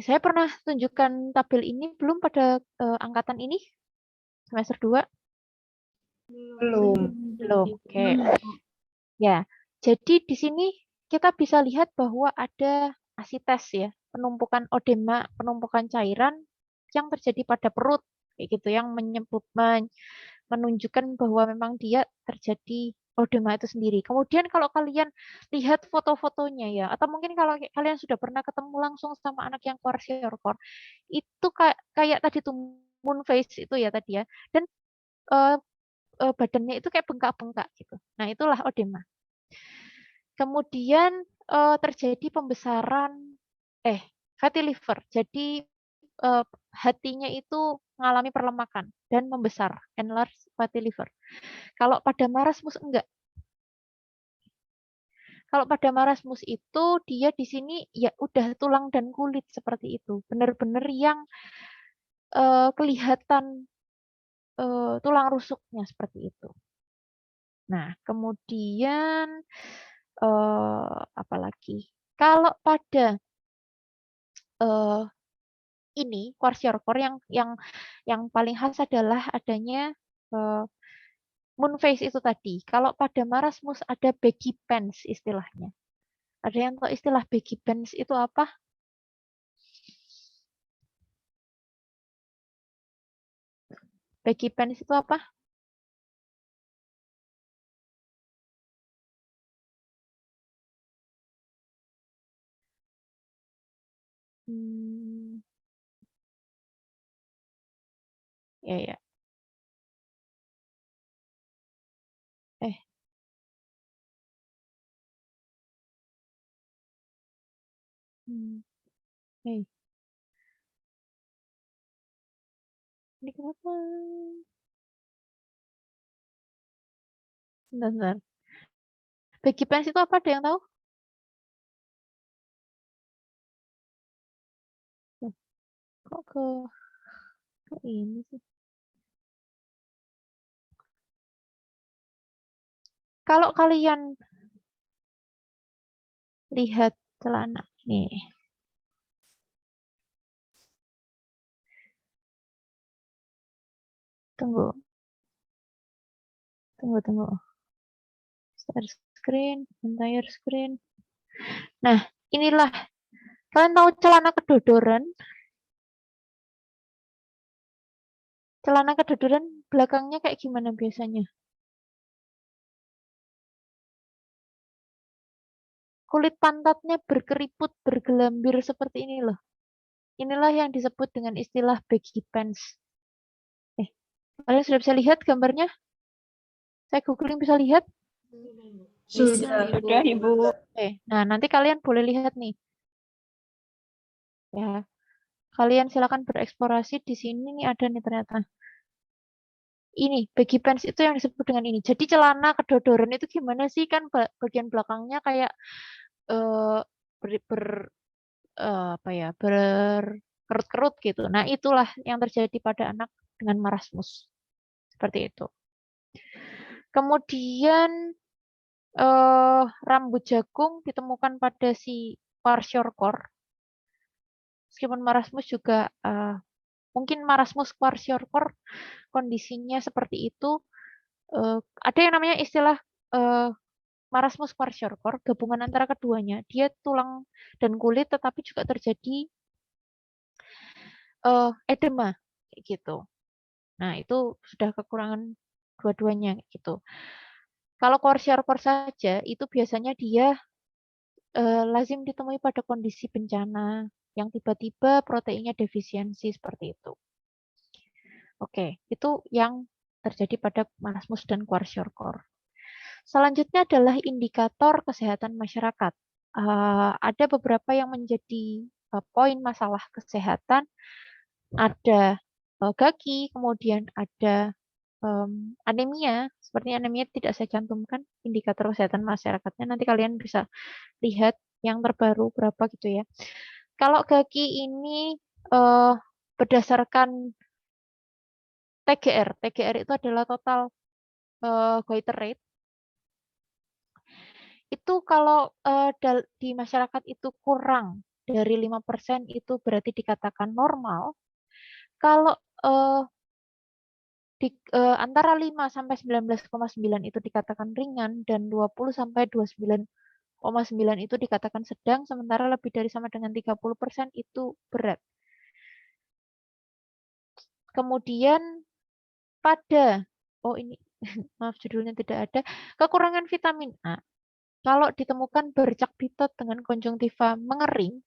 Saya pernah tunjukkan tabel ini belum pada angkatan ini? Semester 2? Belum. Oke. Ya, Jadi di sini kita bisa lihat bahwa ada asites ya, penumpukan odema, penumpukan cairan yang terjadi pada perut, kayak gitu, yang menunjukkan bahwa memang dia terjadi odema itu sendiri. Kemudian kalau kalian lihat foto-fotonya ya, atau mungkin kalau kalian sudah pernah ketemu langsung sama anak yang kwashiorkor, itu kayak tadi tuh moon face itu ya tadi ya, dan badannya itu kayak bengkak-bengkak gitu. Nah, itulah odema. Kemudian terjadi pembesaran fatty liver. Jadi hatinya itu mengalami perlemakan dan membesar, enlarged fatty liver. Kalau pada marasmus enggak. Kalau pada marasmus itu dia di sini ya udah tulang dan kulit seperti itu. Benar-benar yang kelihatan tulang rusuknya seperti itu. Nah, kemudian apalagi? Kalau pada ini kwashiorkor yang paling khas adalah adanya moon face itu tadi. Kalau pada marasmus ada baggy pants istilahnya. Ada yang tahu istilah baggy pants itu apa? Baggy pants itu apa? Ya, ya. Eh. Ini kenapa? Bentar. Baggy pants itu apa? Ada yang tahu? Kok ke ini sih? Kalau kalian lihat celana nih. Tunggu. Share screen, entire screen. Nah, inilah. Kalian tahu celana kedodoran? Celana kedodoran belakangnya kayak gimana biasanya? Kulit pantatnya berkeriput, bergelambir seperti ini loh. Inilah yang disebut dengan istilah baggy pants. Kalian sudah bisa lihat gambarnya? Saya googling bisa lihat? Sudah, Ibu. Nah, nanti kalian boleh lihat nih. Ya. Kalian silakan bereksplorasi di sini nih ada nih ternyata. Ini baggy pants itu yang disebut dengan ini. Jadi celana kedodoran itu gimana sih, kan bagian belakangnya kayak berkerut-kerut gitu. Nah, itulah yang terjadi pada anak dengan marasmus. Seperti itu. Kemudian rambut jagung ditemukan pada si kwashiorkor. Meskipun marasmus juga mungkin marasmus kwashiorkor kondisinya seperti itu. Ada yang namanya istilah marasmus kwashiorkor, gabungan antara keduanya. Dia tulang dan kulit tetapi juga terjadi edema kayak gitu. Nah, itu sudah kekurangan dua-duanya gitu. Kalau kwashiorkor saja itu biasanya dia lazim ditemui pada kondisi bencana yang tiba-tiba proteinnya defisiensi seperti itu. Oke, itu yang terjadi pada marasmus dan kwashiorkor. Selanjutnya adalah indikator kesehatan masyarakat. Ada beberapa yang menjadi poin masalah kesehatan. Ada gagi, kemudian ada anemia. Seperti anemia tidak saya cantumkan indikator kesehatan masyarakatnya. Nanti kalian bisa lihat yang terbaru berapa gitu ya. Kalau gagi ini berdasarkan TGR. TGR itu adalah total goiter rate. Itu kalau di masyarakat itu kurang dari 5% itu berarti dikatakan normal. Kalau di antara 5 sampai 19,9 itu dikatakan ringan dan 20 sampai 29,9 itu dikatakan sedang, sementara lebih dari sama dengan 30% itu berat. Kemudian pada ini maaf judulnya tidak ada, kekurangan vitamin A. Kalau ditemukan bercak bitot dengan konjungtiva mengering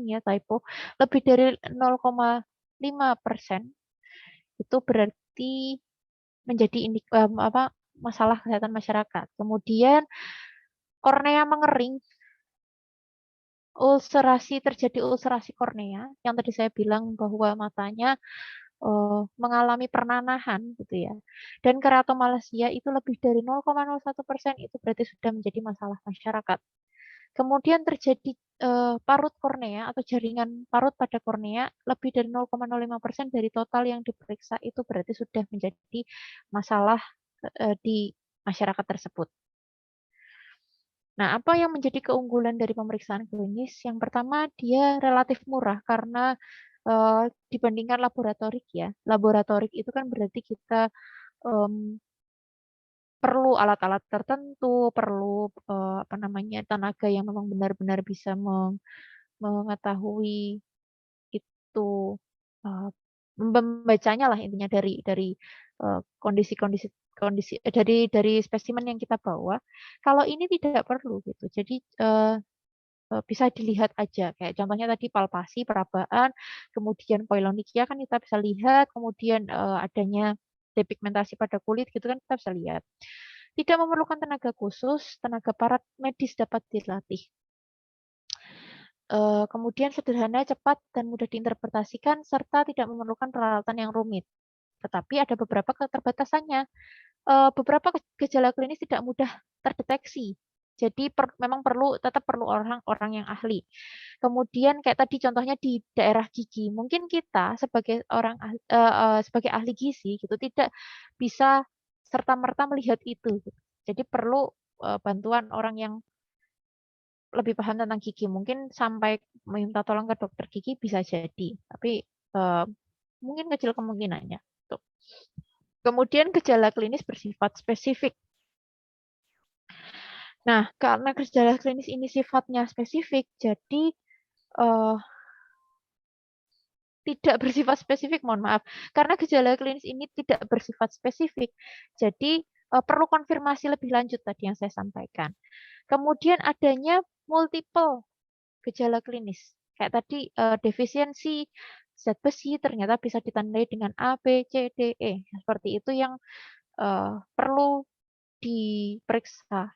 ya typo, lebih dari 0,5%, itu berarti menjadi masalah kesehatan masyarakat. Kemudian kornea mengering, terjadi ulcerasi kornea, yang tadi saya bilang bahwa matanya mengalami pernanahan gitu ya. Dan keratomalasia itu lebih dari 0,01%, itu berarti sudah menjadi masalah masyarakat. Kemudian terjadi parut kornea atau jaringan parut pada kornea lebih dari 0,05% dari total yang diperiksa, itu berarti sudah menjadi masalah di masyarakat tersebut. Nah, apa yang menjadi keunggulan dari pemeriksaan klinis? Yang pertama, dia relatif murah karena dibandingkan laboratorik ya. Laboratorik itu kan berarti kita perlu alat-alat tertentu, perlu tenaga yang memang benar-benar bisa mengetahui itu, membacanya lah intinya dari kondisi dari spesimen yang kita bawa. Kalau ini tidak perlu gitu. Jadi bisa dilihat aja, kayak contohnya tadi palpasi, perabaan, kemudian koilonychia kan kita bisa lihat, kemudian adanya depigmentasi pada kulit gitu kan kita bisa lihat. Tidak memerlukan tenaga khusus, tenaga medis dapat dilatih. Kemudian sederhana, cepat, dan mudah diinterpretasikan, serta tidak memerlukan peralatan yang rumit. Tetapi ada beberapa keterbatasannya. Beberapa gejala klinis tidak mudah terdeteksi. Jadi memang tetap perlu orang yang ahli. Kemudian kayak tadi contohnya di daerah gigi, mungkin kita sebagai sebagai ahli gizi gitu tidak bisa serta-merta melihat itu. Jadi perlu bantuan orang yang lebih paham tentang gigi. Mungkin sampai minta tolong ke dokter gigi bisa jadi, tapi mungkin kecil kemungkinannya. Tuh. Kemudian gejala klinis bersifat spesifik. Nah, karena gejala klinis ini sifatnya spesifik, jadi tidak bersifat spesifik, mohon maaf. Karena gejala klinis ini tidak bersifat spesifik, jadi perlu konfirmasi lebih lanjut tadi yang saya sampaikan. Kemudian adanya multiple gejala klinis. Kayak tadi defisiensi zat besi ternyata bisa ditandai dengan A, B, C, D, E. Seperti itu yang perlu diperiksa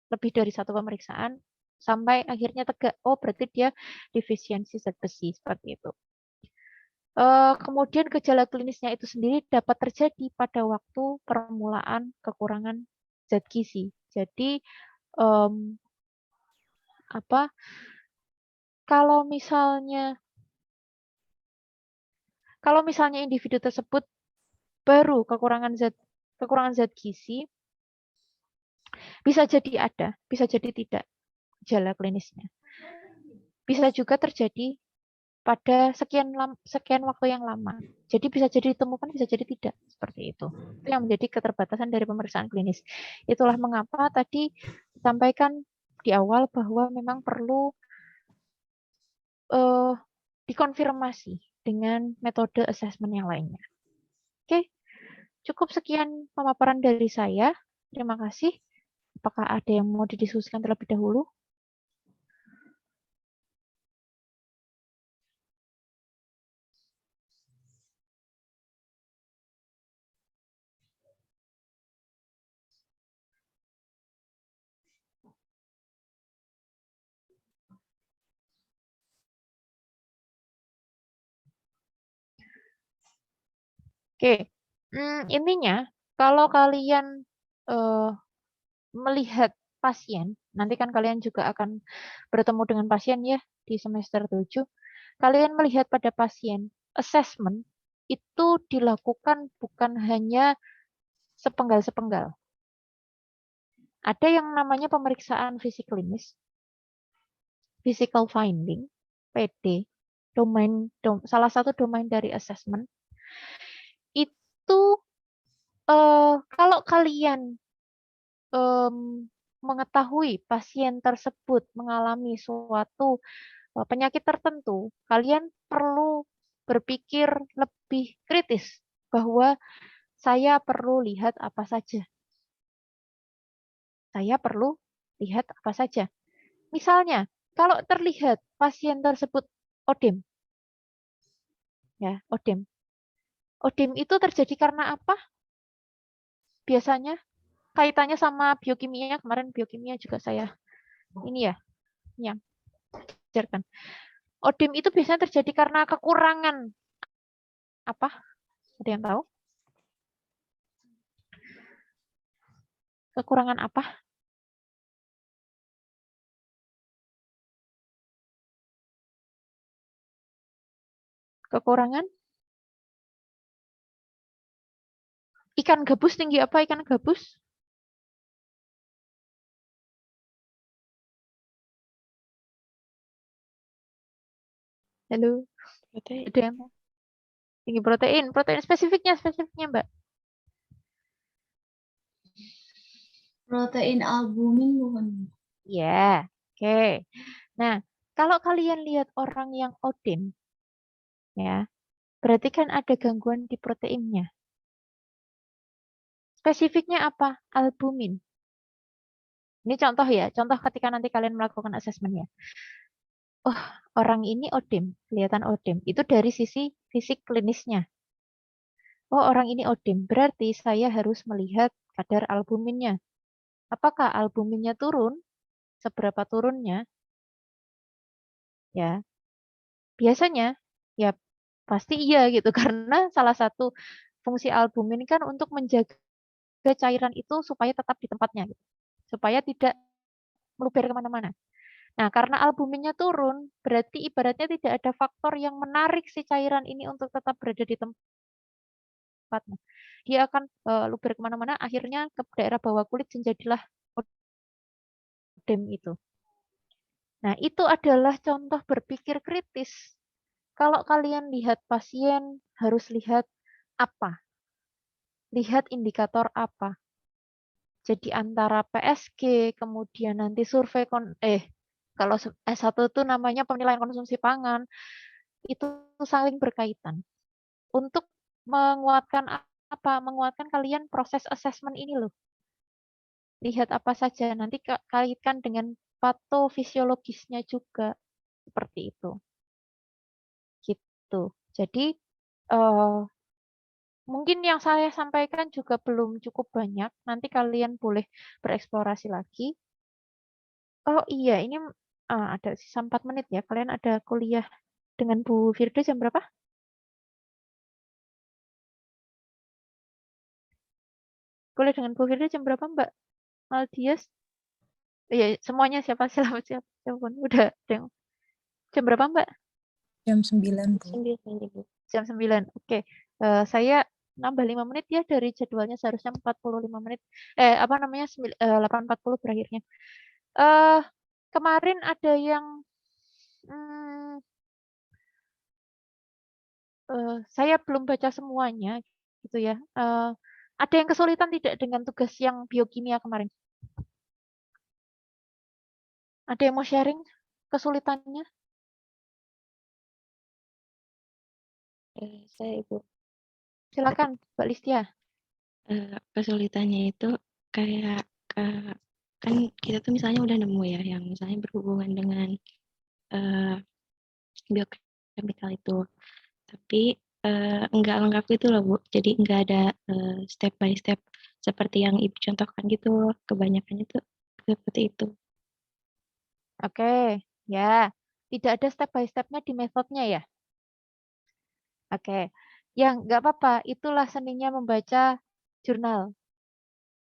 lebih dari satu pemeriksaan sampai akhirnya tegak, oh berarti dia defisiensi zat besi, seperti itu. Kemudian gejala klinisnya itu sendiri dapat terjadi pada waktu permulaan kekurangan zat gizi. Jadi kalau misalnya individu tersebut baru kekurangan zat gizi, bisa jadi bisa jadi tidak gejala klinisnya. Bisa juga terjadi pada sekian waktu yang lama. Jadi bisa jadi ditemukan, bisa jadi tidak, seperti itu. Itu yang menjadi keterbatasan dari pemeriksaan klinis. Itulah mengapa tadi disampaikan di awal bahwa memang perlu dikonfirmasi dengan metode assessment yang lainnya. Oke, cukup sekian pemaparan dari saya. Terima kasih. Apakah ada yang mau didiskusikan terlebih dahulu? Oke, intinya kalau kalian melihat pasien, nanti kan kalian juga akan bertemu dengan pasien ya di semester 7. Kalian melihat pada pasien, assessment itu dilakukan bukan hanya sepenggal-sepenggal. Ada yang namanya pemeriksaan fisik klinis, physical finding, PD, salah satu domain dari assessment. Itu kalian mengetahui pasien tersebut mengalami suatu penyakit tertentu, kalian perlu berpikir lebih kritis bahwa saya perlu lihat apa saja. Saya perlu lihat apa saja. Misalnya, kalau terlihat pasien tersebut odem, ya, odem. Odem itu terjadi karena apa? Biasanya kaitannya sama biokimia. Kemarin biokimia juga saya ini ya, yang ajarkan. Odem itu biasanya terjadi karena kekurangan apa? Ada yang tahu? Kekurangan apa? Kekurangan? Ikan gabus tinggi apa ikan gabus? Halo, Protein. ada yang tahu? Tinggi protein. Protein spesifiknya Mbak. Protein albumin bukan? Ya, oke. Nah, kalau kalian lihat orang yang odem, ya, berarti kan ada gangguan di proteinnya. Spesifiknya apa? Albumin. Ini contoh ya, contoh ketika nanti kalian melakukan asesmennya. Oh, orang ini odem, kelihatan odem. Itu dari sisi fisik klinisnya. Oh, orang ini odem, berarti saya harus melihat kadar albuminnya. Apakah albuminnya turun? Seberapa turunnya? Ya, biasanya ya pasti iya gitu karena salah satu fungsi albumin kan untuk menjaga cairan itu supaya tetap di tempatnya, gitu. Supaya tidak meluber kemana-mana. Nah, karena albuminnya turun, berarti ibaratnya tidak ada faktor yang menarik si cairan ini untuk tetap berada di tempatnya. Dia akan luber kemana-mana, akhirnya ke daerah bawah kulit menjadilah odem itu. Nah, itu adalah contoh berpikir kritis. Kalau kalian lihat pasien, harus lihat apa? Lihat indikator apa? Jadi antara PSG, kemudian nanti survei kalau S1 itu namanya penilaian konsumsi pangan, itu saling berkaitan. Untuk menguatkan apa? Menguatkan kalian proses assessment ini loh. Lihat apa saja, nanti kaitkan dengan patofisiologisnya juga. Seperti itu. Gitu. Jadi, eh, mungkin yang saya sampaikan juga belum cukup banyak. Nanti kalian boleh bereksplorasi lagi. Oh iya, ini ada sisa 4 menit ya. Kalian ada kuliah dengan Bu Firda jam berapa? Kuliah dengan Bu Firda jam berapa, Mbak Maldias? Iya, semuanya siapapun. Udah, jam berapa, Mbak? Jam 9, Bu. 9, Bu. Jam 9. Oke. Saya nambah 5 menit ya dari jadwalnya seharusnya 45 menit. 8.40 berakhirnya. Kemarin ada yang saya belum baca semuanya gitu ya. Ada yang kesulitan tidak dengan tugas yang biokimia kemarin? Ada yang mau sharing kesulitannya? Saya Ibu. Silakan, Mbak Listia. Kesulitannya itu kayak kan kita tuh misalnya udah nemu ya yang misalnya berhubungan dengan biokemikal itu, tapi enggak lengkap gitu loh Bu. Jadi enggak ada step by step seperti yang Ibu contohkan gitu. Kebanyakan itu seperti itu. Oke, ya. Tidak ada step by step-nya di metodenya ya? Oke. Yang nggak apa-apa, itulah seninya membaca jurnal.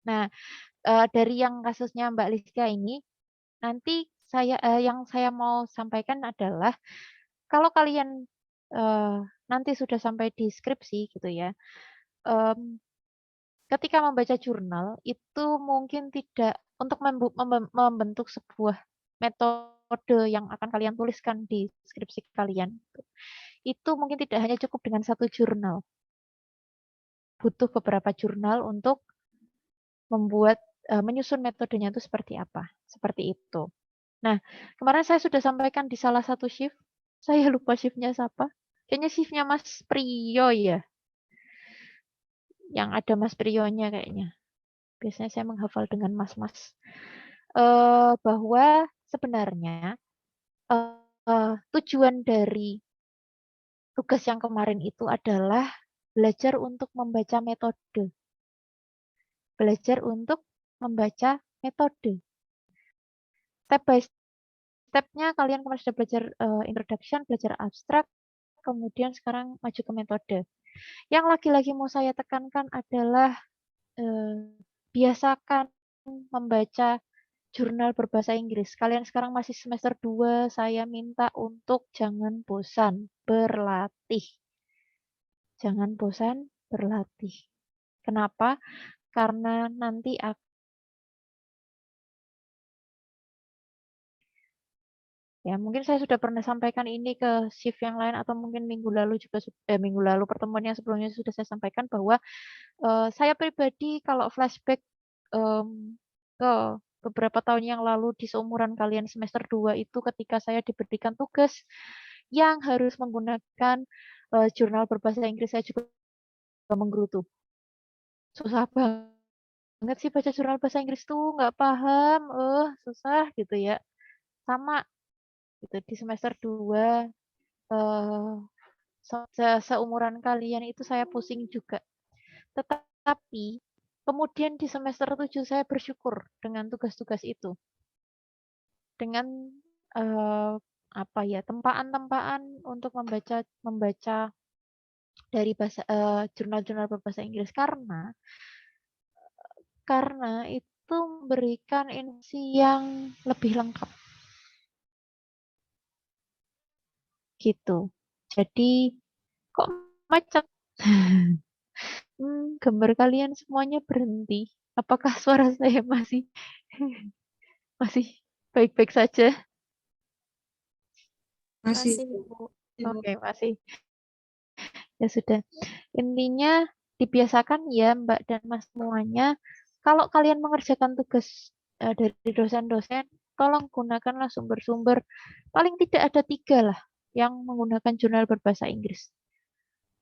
Nah, dari yang kasusnya Mbak Listia ini, nanti yang saya mau sampaikan adalah kalau kalian nanti sudah sampai di skripsi gitu ya, ketika membaca jurnal itu mungkin tidak untuk membentuk sebuah metode yang akan kalian tuliskan di skripsi kalian. Itu mungkin tidak hanya cukup dengan satu jurnal. Butuh beberapa jurnal untuk menyusun metodenya itu seperti apa. Seperti itu. Nah, kemarin saya sudah sampaikan di salah satu shift. Saya lupa shiftnya siapa. Kayaknya shiftnya Mas Priyo ya. Yang ada Mas Priyonya kayaknya. Biasanya saya menghafal dengan mas-mas. Bahwa sebenarnya tujuan dari tugas yang kemarin itu adalah belajar untuk membaca metode. Belajar untuk membaca metode. Step by step-nya kalian kemarin sudah belajar introduction, belajar abstrak, kemudian sekarang maju ke metode. Yang lagi-lagi mau saya tekankan adalah biasakan membaca jurnal berbahasa Inggris. Kalian sekarang masih semester 2, saya minta untuk jangan bosan berlatih. Jangan bosan berlatih. Kenapa? Karena nanti ya, mungkin saya sudah pernah sampaikan ini ke shift yang lain atau mungkin minggu lalu juga minggu lalu pertemuan yang sebelumnya sudah saya sampaikan bahwa saya pribadi kalau flashback ke beberapa tahun yang lalu di seumuran kalian semester 2 itu ketika saya diberikan tugas yang harus menggunakan jurnal berbahasa Inggris, saya juga menggerutu. Susah banget sih baca jurnal bahasa Inggris tuh, nggak paham, susah gitu ya. Sama gitu di semester 2 seumuran kalian itu saya pusing juga. Tetapi kemudian di semester 7 saya bersyukur dengan tugas-tugas itu. Dengan tempaan-tempaan untuk membaca dari jurnal-jurnal berbahasa Inggris karena itu memberikan informasi yang lebih lengkap. Gitu. Jadi kok macet? Gambar kalian semuanya berhenti. Apakah suara saya masih baik-baik saja? Masih. Oke, masih. Ya sudah. Intinya dibiasakan ya Mbak dan Mas semuanya. Kalau kalian mengerjakan tugas dari dosen-dosen, tolong gunakanlah sumber-sumber. Paling tidak ada 3 lah yang menggunakan jurnal berbahasa Inggris.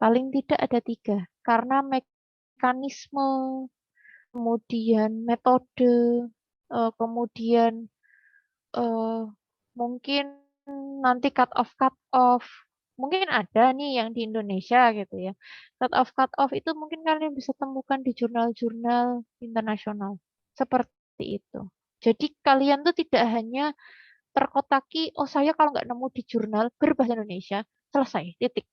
Paling tidak ada 3. Karena mekanisme, kemudian metode, kemudian mungkin nanti cut off. Mungkin ada nih yang di Indonesia gitu ya. Cut off itu mungkin kalian bisa temukan di jurnal-jurnal internasional. Seperti itu. Jadi kalian tuh tidak hanya terkotaki, oh saya kalau nggak nemu di jurnal berbahasa Indonesia, selesai, titik.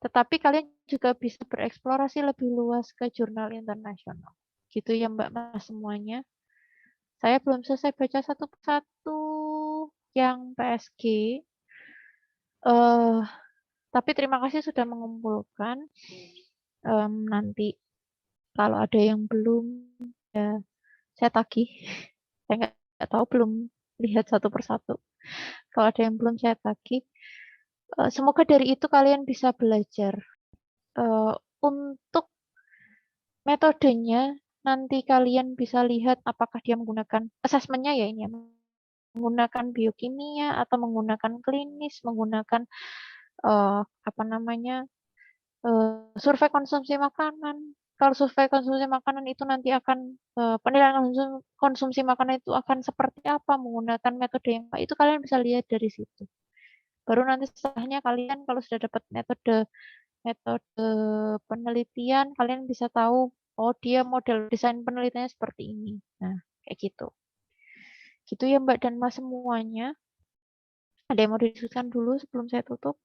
Tetapi kalian juga bisa bereksplorasi lebih luas ke jurnal internasional. Gitu ya Mbak Mas semuanya. Saya belum selesai baca satu persatu yang PSG. Tapi terima kasih sudah mengumpulkan. Nanti kalau ada yang belum, ya saya tagih. Saya nggak tahu, belum lihat satu persatu. Kalau ada yang belum, saya tagih. Semoga dari itu kalian bisa belajar. Untuk metodenya, nanti kalian bisa lihat apakah dia menggunakan asesmennya ya ini ya. Menggunakan biokimia atau menggunakan klinis, menggunakan survei konsumsi makanan. Kalau survei konsumsi makanan itu nanti akan penilaian konsumsi makanan itu akan seperti apa menggunakan metode yang apa, itu kalian bisa lihat dari situ. Baru nanti setelahnya kalian kalau sudah dapat metode penelitian, kalian bisa tahu oh dia model desain penelitiannya seperti ini. Nah, kayak gitu. Gitu ya Mbak dan Mas semuanya. Ada yang mau didiskusikan dulu sebelum saya tutup?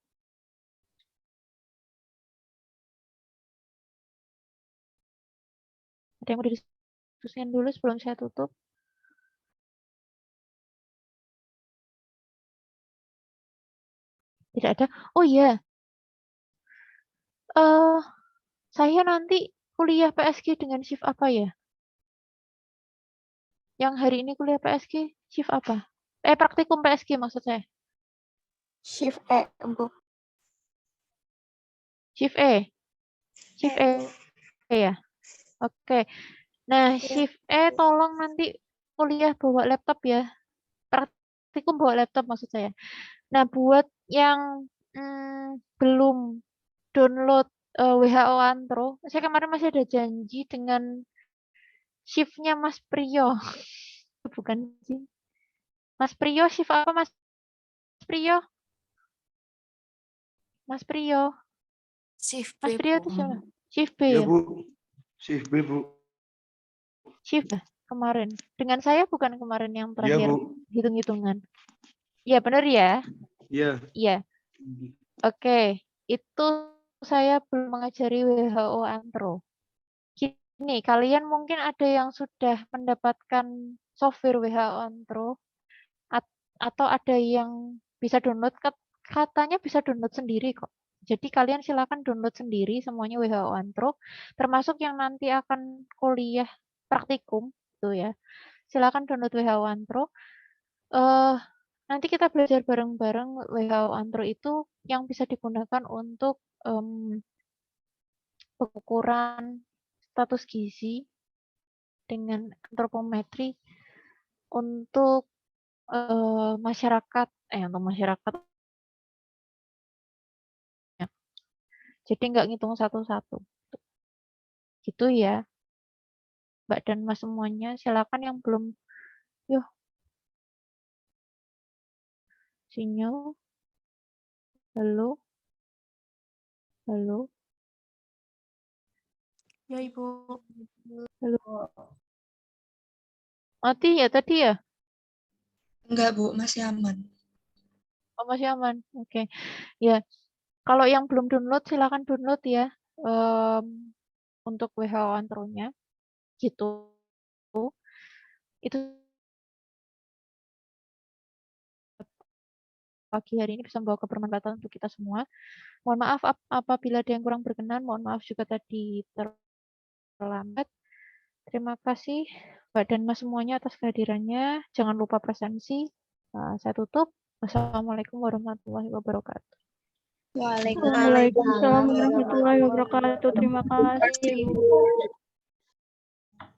Ada yang mau didiskusikan dulu sebelum saya tutup? Tidak ada. Oh iya, saya nanti kuliah PSG dengan shift apa ya? Yang hari ini kuliah PSG shift apa? Praktikum PSG maksud saya. Shift E, Bu. Shift E. Shift E ya. Oke. Nah, shift E tolong nanti kuliah bawa laptop ya. Praktikum bawa laptop maksud saya. Nah, buat yang belum download WHO Antro, saya kemarin masih ada janji dengan shift-nya Mas Priyo. Bukan sih. Mas Priyo, shift apa Mas Priyo? Mas Priyo. Shift Mas B, Priyo Bu. itu siapa? Shift B Ya ya? Bu, shift B Bu. Shift ya? Kemarin. Dengan saya bukan kemarin yang Iya terakhir Bu. hitung-hitungan. Iya, benar ya? Iya. Iya. Oke. Itu saya belum mengajari WHO Antro. Gini, kalian mungkin ada yang sudah mendapatkan software WHO Antro atau ada yang bisa download, katanya bisa download sendiri kok. Jadi kalian silakan download sendiri semuanya WHO Antro, termasuk yang nanti akan kuliah praktikum gitu ya. Silakan download WHO Antro. Nanti kita belajar bareng-bareng WHO Antro itu yang bisa digunakan untuk pengukuran status gizi dengan antropometri untuk masyarakat, untuk masyarakat. Jadi nggak ngitung satu-satu. Gitu ya, Mbak dan Mas semuanya. Silakan yang belum, yuk, sinyal. Halo, halo, Ya, Ibu. halo. Mati ya tadi ya? Enggak, Bu, masih aman. Oh, masih aman. Oke. Ya, kalau yang belum download silakan download ya. Untuk WHO Antro-nya. Gitu. Itu pagi hari ini bisa membawa kebermanfaatan untuk kita semua. Mohon maaf apabila ada yang kurang berkenan. Mohon maaf juga tadi terlambat. Terima kasih Mbak dan Mas semuanya atas kehadirannya. Jangan lupa presensi. Saya tutup. Wassalamualaikum warahmatullahi wabarakatuh. Waalaikumsalam warahmatullahi wabarakatuh. Terima kasih, Bu.